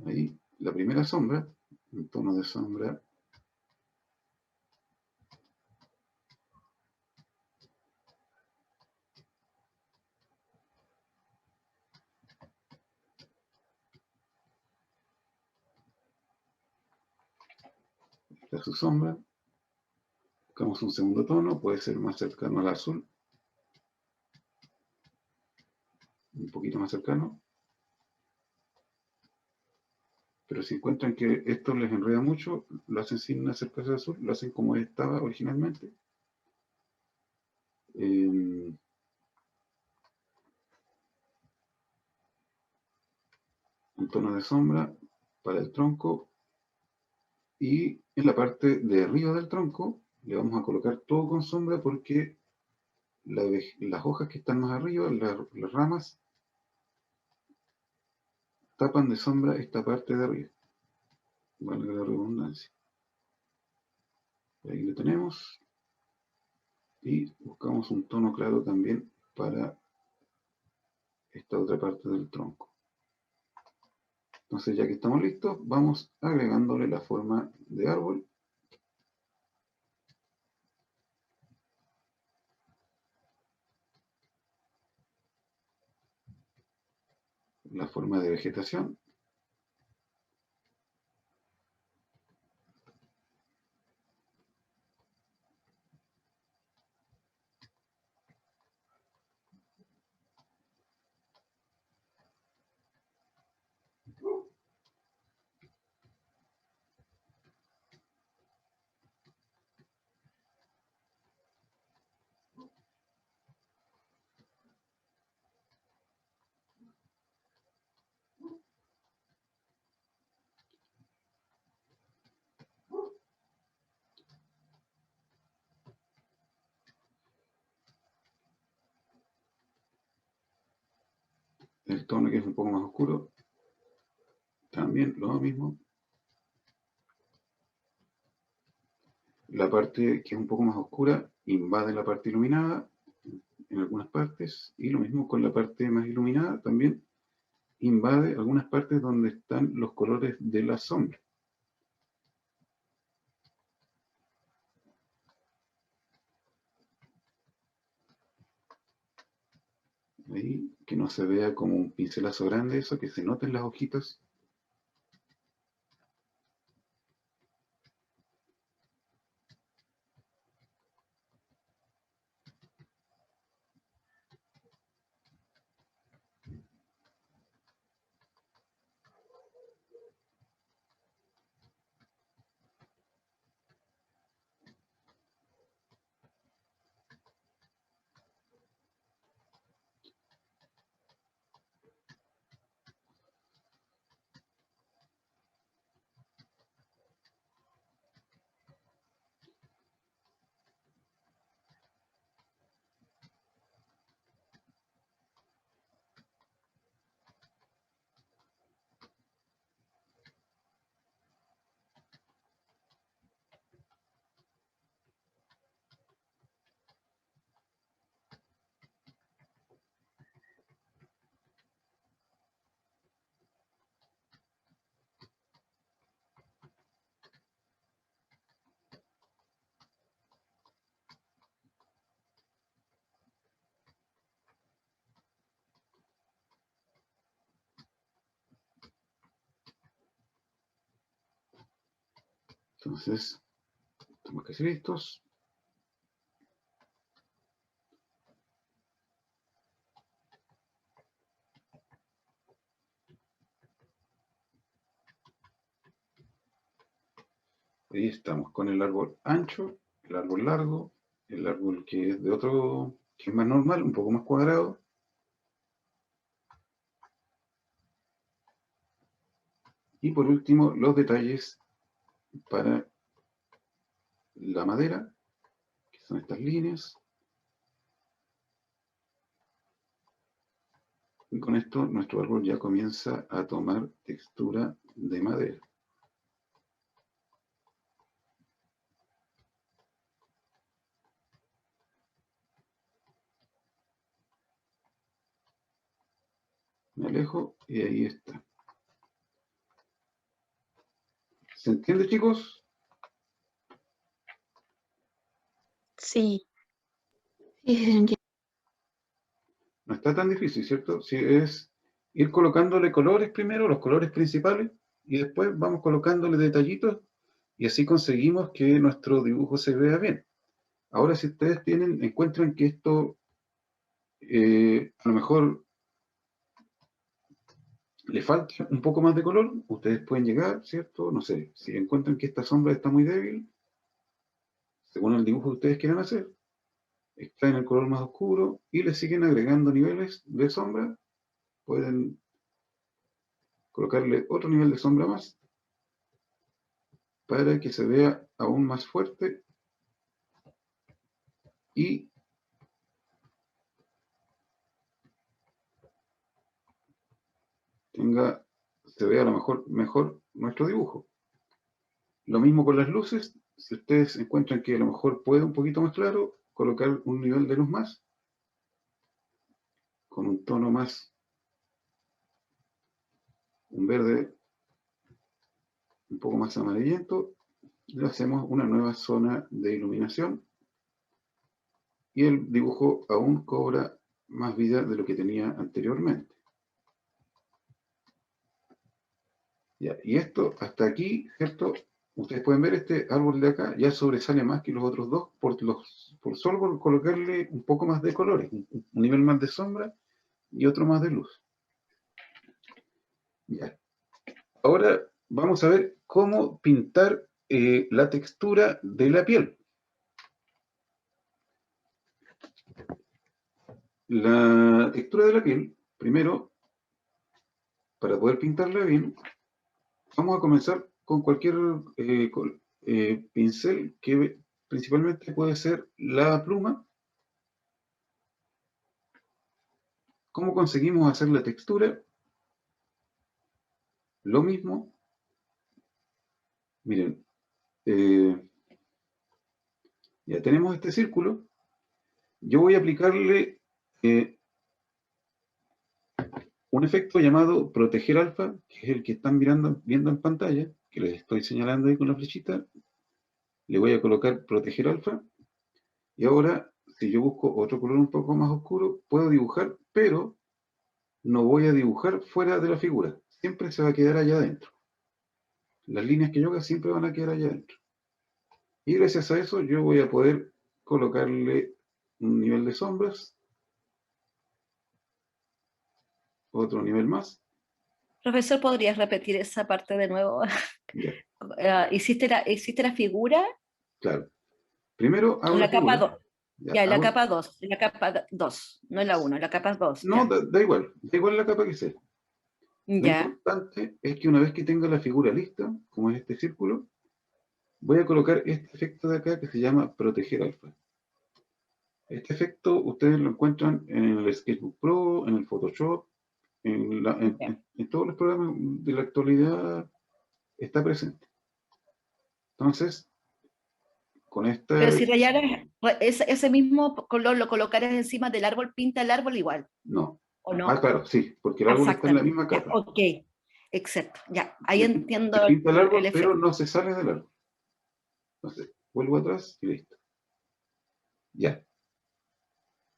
ahí la primera sombra, un tono de sombra, esta es su sombra, buscamos un segundo tono, puede ser más cercano al azul, un poquito más cercano, pero si encuentran que esto les enreda mucho, lo hacen sin acercarse al azul, lo hacen como estaba originalmente. Un tono de sombra para el tronco y en la parte de arriba del tronco le vamos a colocar todo con sombra porque las hojas que están más arriba, las ramas, tapan de sombra esta parte de arriba. Valga la redundancia. Ahí lo tenemos. Y buscamos un tono claro también para esta otra parte del tronco. Entonces, ya que estamos listos, vamos agregándole la forma de árbol. La forma de vegetación. El tono que es un poco más oscuro, también lo mismo. La parte que es un poco más oscura invade la parte iluminada. en algunas partes, y lo mismo con la parte más iluminada, también invade algunas partes donde están los colores de la sombra. Ahí, que no se vea como un pincelazo grande eso, que se noten las hojitas. Entonces, estamos casi listos. Ahí estamos con el árbol ancho, el árbol largo, el árbol que es de otro, que es más normal, un poco más cuadrado. Y por último, los detalles para la madera, que son estas líneas. Y con esto nuestro árbol ya comienza a tomar textura de madera. Me alejo y ahí está. ¿Se entiende, chicos?
Sí.
Sí, se entiende.
No está tan difícil, ¿cierto? Si es ir colocándole colores primero, los colores principales, y después vamos colocándole detallitos, y así conseguimos que nuestro dibujo se vea bien. Ahora, si ustedes encuentran que esto a lo mejor le falta un poco más de color, ustedes pueden llegar, ¿cierto? No sé, si encuentran que esta sombra está muy débil, según el dibujo que ustedes quieran hacer, extraen el color más oscuro y le siguen agregando niveles de sombra. Pueden colocarle otro nivel de sombra más para que se vea aún más fuerte y se vea a lo mejor nuestro dibujo. Lo mismo con las luces. Si ustedes encuentran que a lo mejor puede un poquito más claro, colocar un nivel de luz más, con un tono más, un verde un poco más amarillento, le hacemos una nueva zona de iluminación y el dibujo aún cobra más vida de lo que tenía anteriormente. Ya, y esto hasta aquí, ¿cierto? Ustedes pueden ver este árbol de acá ya sobresale más que los otros dos por solo por colocarle un poco más de colores, un nivel más de sombra y otro más de luz. Ya. Ahora vamos a ver cómo pintar la textura de la piel. La textura de la piel, primero, para poder pintarla bien, vamos a comenzar con cualquier pincel que principalmente puede ser la pluma. ¿Cómo conseguimos hacer la textura? Lo mismo. Miren, ya tenemos este círculo. Yo voy a aplicarle un efecto llamado proteger alfa, que es el que están viendo en pantalla, que les estoy señalando ahí con la flechita. Le voy a colocar proteger alfa. Y ahora, si yo busco otro color un poco más oscuro, puedo dibujar, pero no voy a dibujar fuera de la figura. Siempre se va a quedar allá adentro. Las líneas que yo haga siempre van a quedar allá adentro. Y gracias a eso yo voy a poder colocarle un nivel de sombras, otro nivel más.
Profesor, ¿podrías repetir esa parte de nuevo?
Ya,
¿Hiciste la figura?
claro. Primero hago
En
la
la capa
figura.
2.
Ya,
Ya, en la
hago,
capa 2. En la capa 2. No en la 1, en la capa 2.
no,
Ya.
da igual la capa que sea. Lo
Ya.
importante es que una vez que tenga la figura lista, como es este círculo, voy a colocar este efecto de acá que se llama proteger alfa. Este efecto ustedes lo encuentran en el Sketchbook Pro, en el Photoshop,
Ya.
en todos los programas de la actualidad está presente. Entonces, con
Pero
esta,
si rayaras ese mismo color lo colocaras encima del árbol, pinta el árbol igual,
no.
¿o
Ah,
no?
claro, sí, porque el árbol está en la
Exactamente.
misma
Ya,
capa.
ok. Exacto. Ya. Ahí
Le
entiendo
pinta el
el
árbol, pero
efecto.
no se sale del árbol. Entonces, vuelvo atrás y listo. Ya.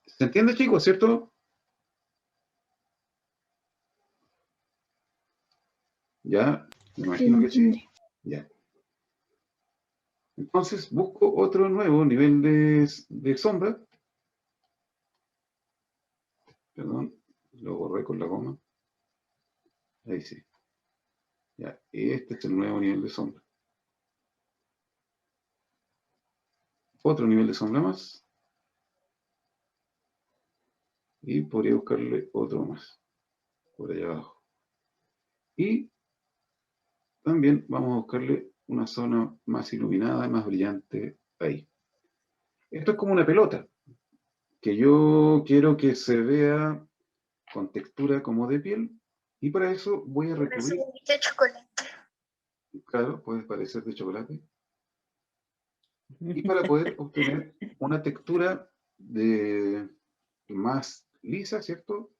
¿Se entiende, chicos, cierto? Ya, me
Sí,
imagino
se
que sí.
entiende.
Ya. Entonces busco otro nuevo nivel de sombra. Perdón, lo borré con la goma. Ahí sí. Ya, este es el nuevo nivel de sombra. Otro nivel de sombra más. Y podría buscarle otro más. Por allá abajo. Y también vamos a buscarle una zona más iluminada, más brillante ahí. Esto es como una pelota, que yo quiero que se vea con textura como de piel. Y para eso voy a recurrir,
De chocolate.
claro, puede parecer de chocolate. Y para poder obtener una textura más lisa, ¿cierto?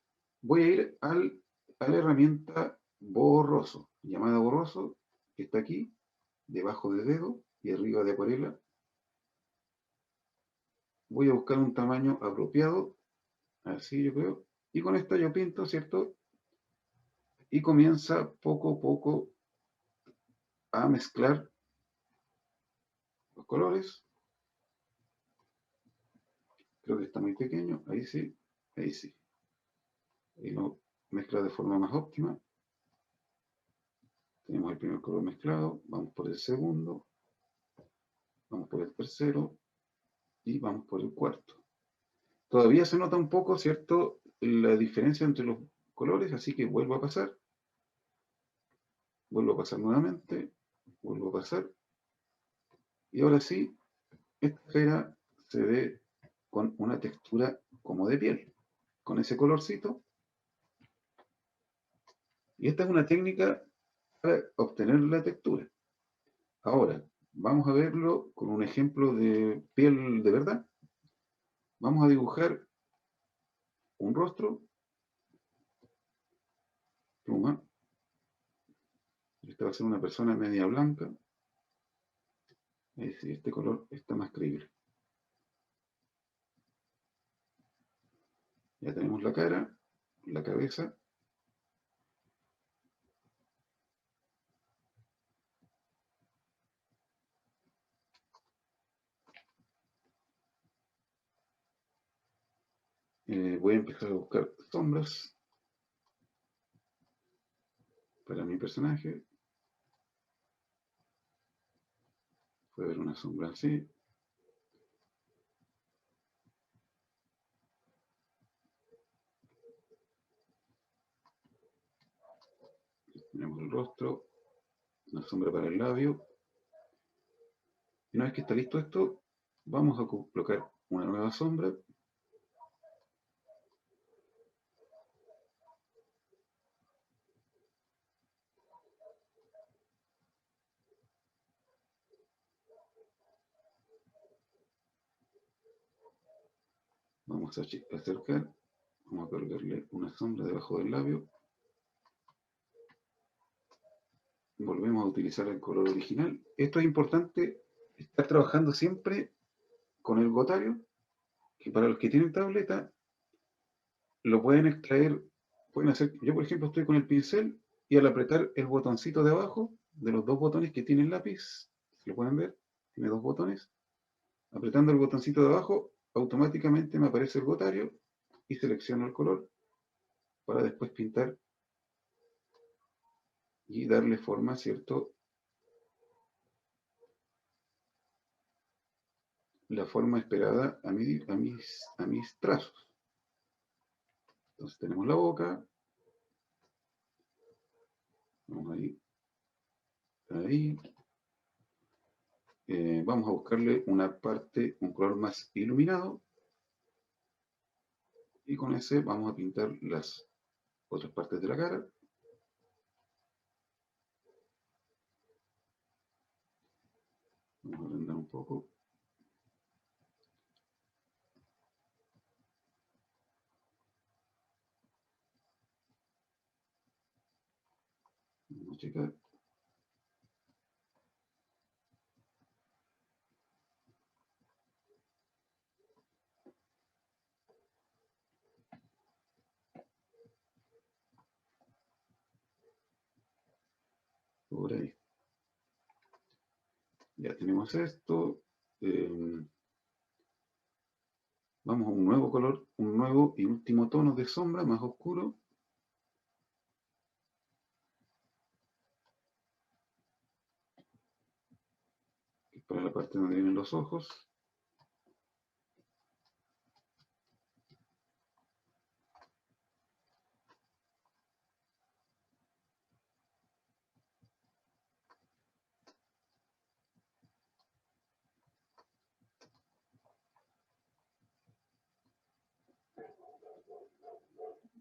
Voy a ir a la herramienta borroso, llamada borroso, que está aquí, debajo de dedo y arriba de acuarela. Voy a buscar un tamaño apropiado, así yo creo, y con esta yo pinto, ¿cierto? Y comienza poco a poco a mezclar los colores. Creo que está muy pequeño, ahí sí, ahí sí. Ahí lo mezcla de forma más óptima. Tenemos el primer color mezclado, vamos por el segundo, vamos por el tercero y vamos por el cuarto. Todavía se nota un poco, ¿cierto?, la diferencia entre los colores, así que vuelvo a pasar nuevamente, vuelvo a pasar, y ahora sí, esta esfera se ve con una textura como de piel, con ese colorcito, y esta es una técnica para obtener la textura. Ahora, vamos a verlo con un ejemplo de piel de verdad. Vamos a dibujar un rostro, pluma. Esta va a ser una persona media blanca. Este color está más creíble. Ya tenemos la cara, la cabeza. Voy a empezar a buscar sombras para mi personaje. Puede haber una sombra así. Tenemos el rostro, una sombra para el labio. Y una vez que está listo esto, vamos a colocar una nueva sombra. Vamos a acercar. Vamos a colocarle una sombra debajo del labio. Volvemos a utilizar el color original. Esto es importante, estar trabajando siempre con el gotario, que para los que tienen tableta, lo pueden extraer, pueden hacer, yo por ejemplo estoy con el pincel y al apretar el botoncito de abajo, de los dos botones que tiene el lápiz, si lo pueden ver, tiene dos botones, apretando el botoncito de abajo, automáticamente me aparece el gotario y selecciono el color para después pintar y darle forma, ¿cierto? La forma esperada a mis trazos. Entonces tenemos la boca, vamos ahí, ahí. Vamos a buscarle una parte, un color más iluminado, y con ese vamos a pintar las otras partes de la cara. Vamos a agrandar un poco. Vamos a checar. Por ahí. Ya tenemos esto. Vamos a un nuevo color, un nuevo y último tono de sombra más oscuro. Para la parte donde vienen los ojos.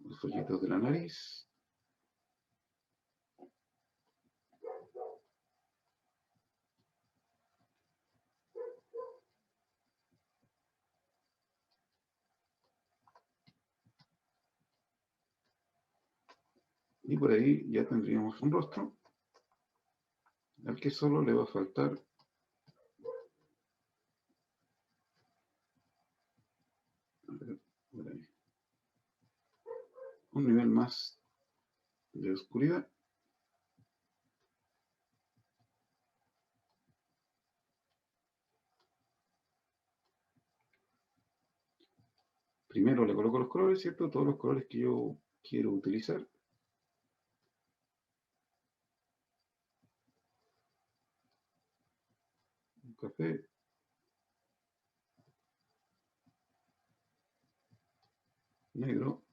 Los hoyitos de la nariz. Y por ahí ya tendríamos un rostro al que solo le va a faltar un nivel más de oscuridad. Primero le coloco los colores, ¿cierto? Todos los colores que yo quiero utilizar. Un café. Negro.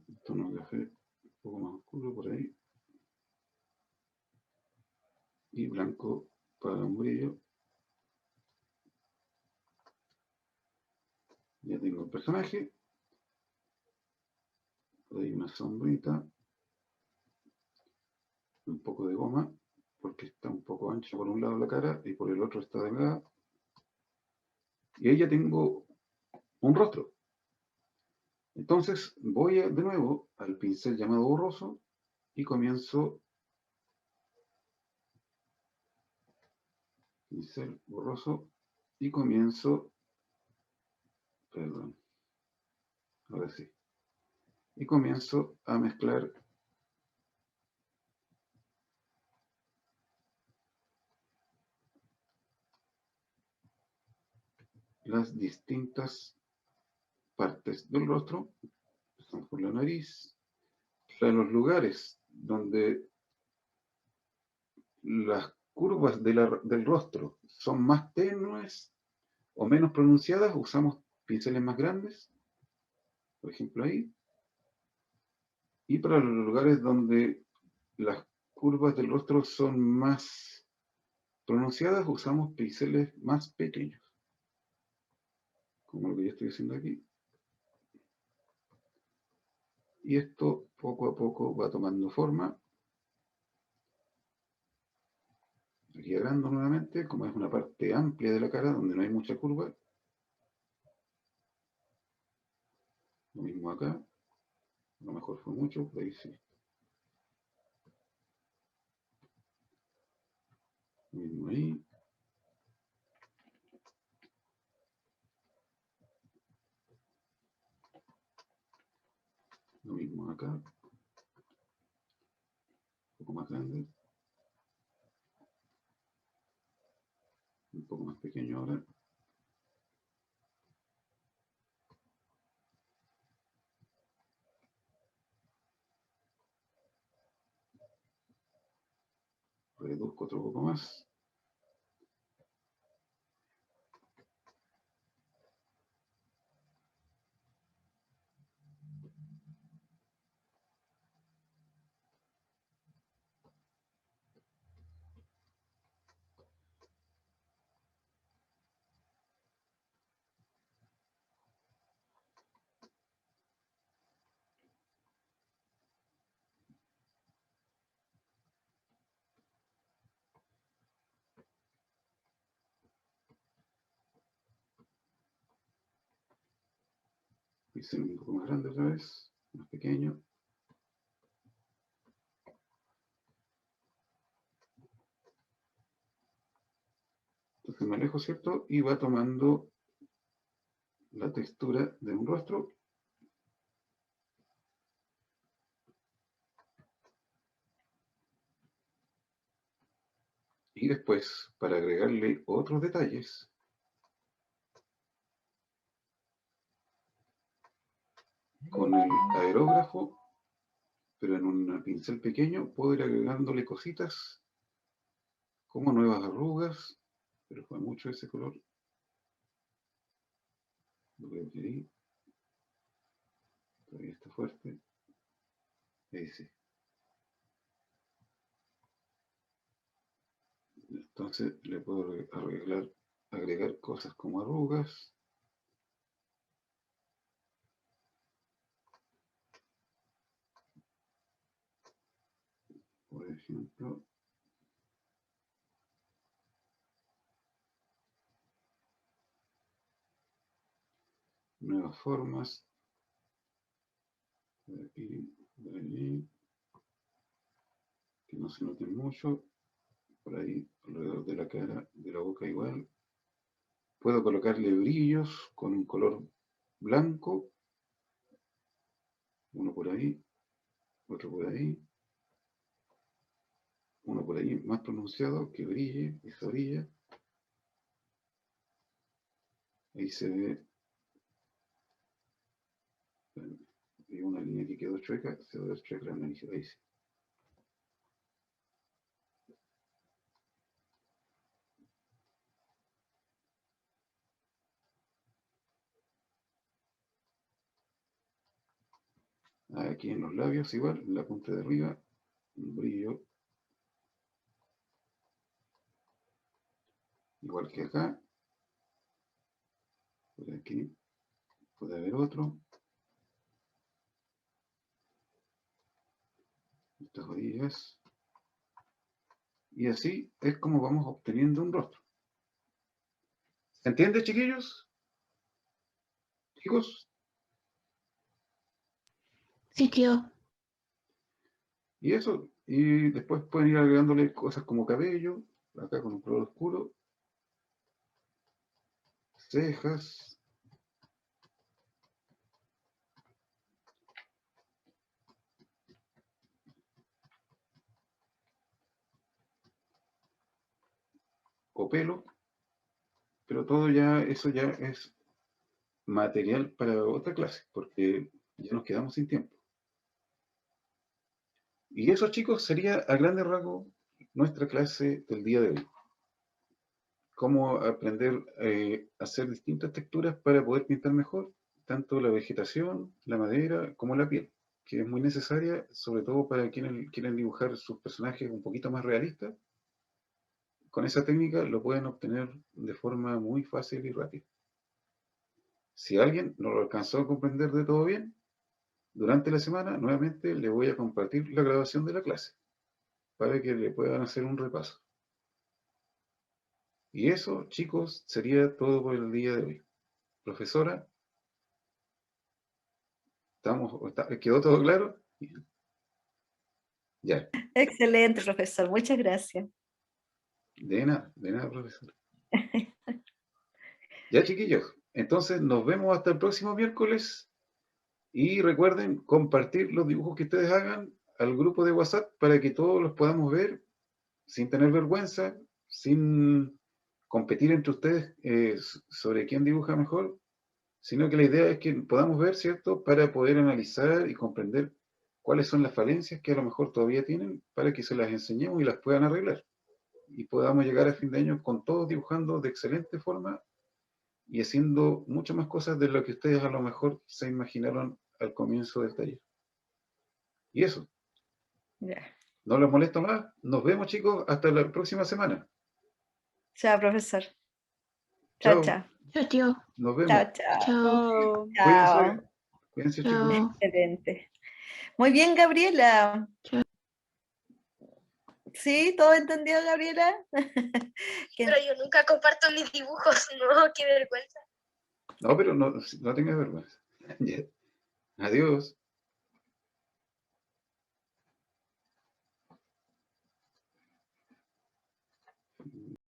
Un tono de café un poco más oscuro por ahí. Y blanco para un brillo. Ya tengo el personaje. Por ahí una sombrita. Un poco de goma, porque está un poco ancha por un lado la cara y por el otro está delgada. Y ahí ya tengo un rostro. Entonces voy de nuevo al pincel llamado borroso y comienzo, pincel borroso, y comienzo, perdón, ahora sí, y comienzo a mezclar las distintas partes del rostro. Empezamos por la nariz, en los lugares donde las curvas del rostro son más tenues o menos pronunciadas, usamos pinceles más grandes, por ejemplo ahí. Y para los lugares donde las curvas del rostro son más pronunciadas, usamos pinceles más pequeños, como lo que yo estoy haciendo aquí. Y esto poco a poco va tomando forma. Aquí agrando nuevamente, como es una parte amplia de la cara donde no hay mucha curva, Lo mismo acá. A lo mejor fue mucho, por ahí sí. Lo mismo ahí. Lo mismo acá. Un poco más grande. Un poco más pequeño ahora. Reduzco otro poco más. Hice un poco más grande otra vez. Más pequeño. Entonces me alejo, ¿cierto? Y va tomando la textura de un rostro. Y después, para agregarle otros detalles, con el aerógrafo, pero en un pincel pequeño, puedo ir agregándole cositas como nuevas arrugas, pero fue mucho ese color. Lo veo que ahí. Todavía está fuerte. Ahí sí. Entonces le puedo agregar cosas como arrugas. Por ejemplo, nuevas formas. De aquí, de allí. Que no se noten mucho. Por ahí, alrededor de la cara, de la boca igual. Puedo colocarle brillos con un color blanco. Uno por ahí, otro por ahí. Uno por ahí más pronunciado, que brille, esa brilla. Ahí se ve. Hay una línea que quedó chueca, se va a ver chueca la nariz, ahí sí. Aquí en los labios igual, en la punta de arriba, un brillo. Igual que acá. Por aquí puede haber otro. Estas orillas. Y así es como vamos obteniendo un rostro. ¿Se entiende, chiquillos? Chicos.
Sí, tío.
Y eso. Y después pueden ir agregándole cosas como cabello. Acá con un color oscuro. Cejas. O pelo. Pero todo ya, eso ya es material para otra clase, porque ya nos quedamos sin tiempo. Y eso, chicos, sería a grandes rasgos nuestra clase del día de hoy. Cómo aprender a hacer distintas texturas para poder pintar mejor, tanto la vegetación, la madera, como la piel, que es muy necesaria, sobre todo para quienes quieren dibujar sus personajes un poquito más realistas. Con esa técnica lo pueden obtener de forma muy fácil y rápida. Si alguien no lo alcanzó a comprender de todo bien, durante la semana nuevamente le voy a compartir la grabación de la clase para que le puedan hacer un repaso. Y eso, chicos, sería todo por el día de hoy. Profesora. ¿Quedó todo claro? Ya,
Excelente, profesor. Muchas gracias.
de nada, profesor. Ya, chiquillos, entonces nos vemos hasta el próximo miércoles y recuerden compartir los dibujos que ustedes hagan al grupo de WhatsApp para que todos los podamos ver sin tener vergüenza, sin competir entre ustedes sobre quién dibuja mejor, sino que la idea es que podamos ver, ¿cierto?, para poder analizar y comprender cuáles son las falencias que a lo mejor todavía tienen para que se las enseñemos y las puedan arreglar. Y podamos llegar a fin de año con todos dibujando de excelente forma y haciendo muchas más cosas de lo que ustedes a lo mejor se imaginaron al comienzo del taller. Y eso,
Ya.
no los molesto más. Nos vemos, chicos, hasta la próxima semana.
Chao, profesor.
Chao,
Chao, chao.
Chao, tío.
nos vemos.
Chao, chao.
Chao.
Cuídense,
Chao.
cuídense, chicos.
Chao.
Excelente. Muy bien, Gabriela.
Chao.
¿Sí? ¿Todo entendido, Gabriela? ¿Qué?
Pero yo nunca comparto mis dibujos, no, qué vergüenza.
No, pero no tengas vergüenza. Ya. Adiós.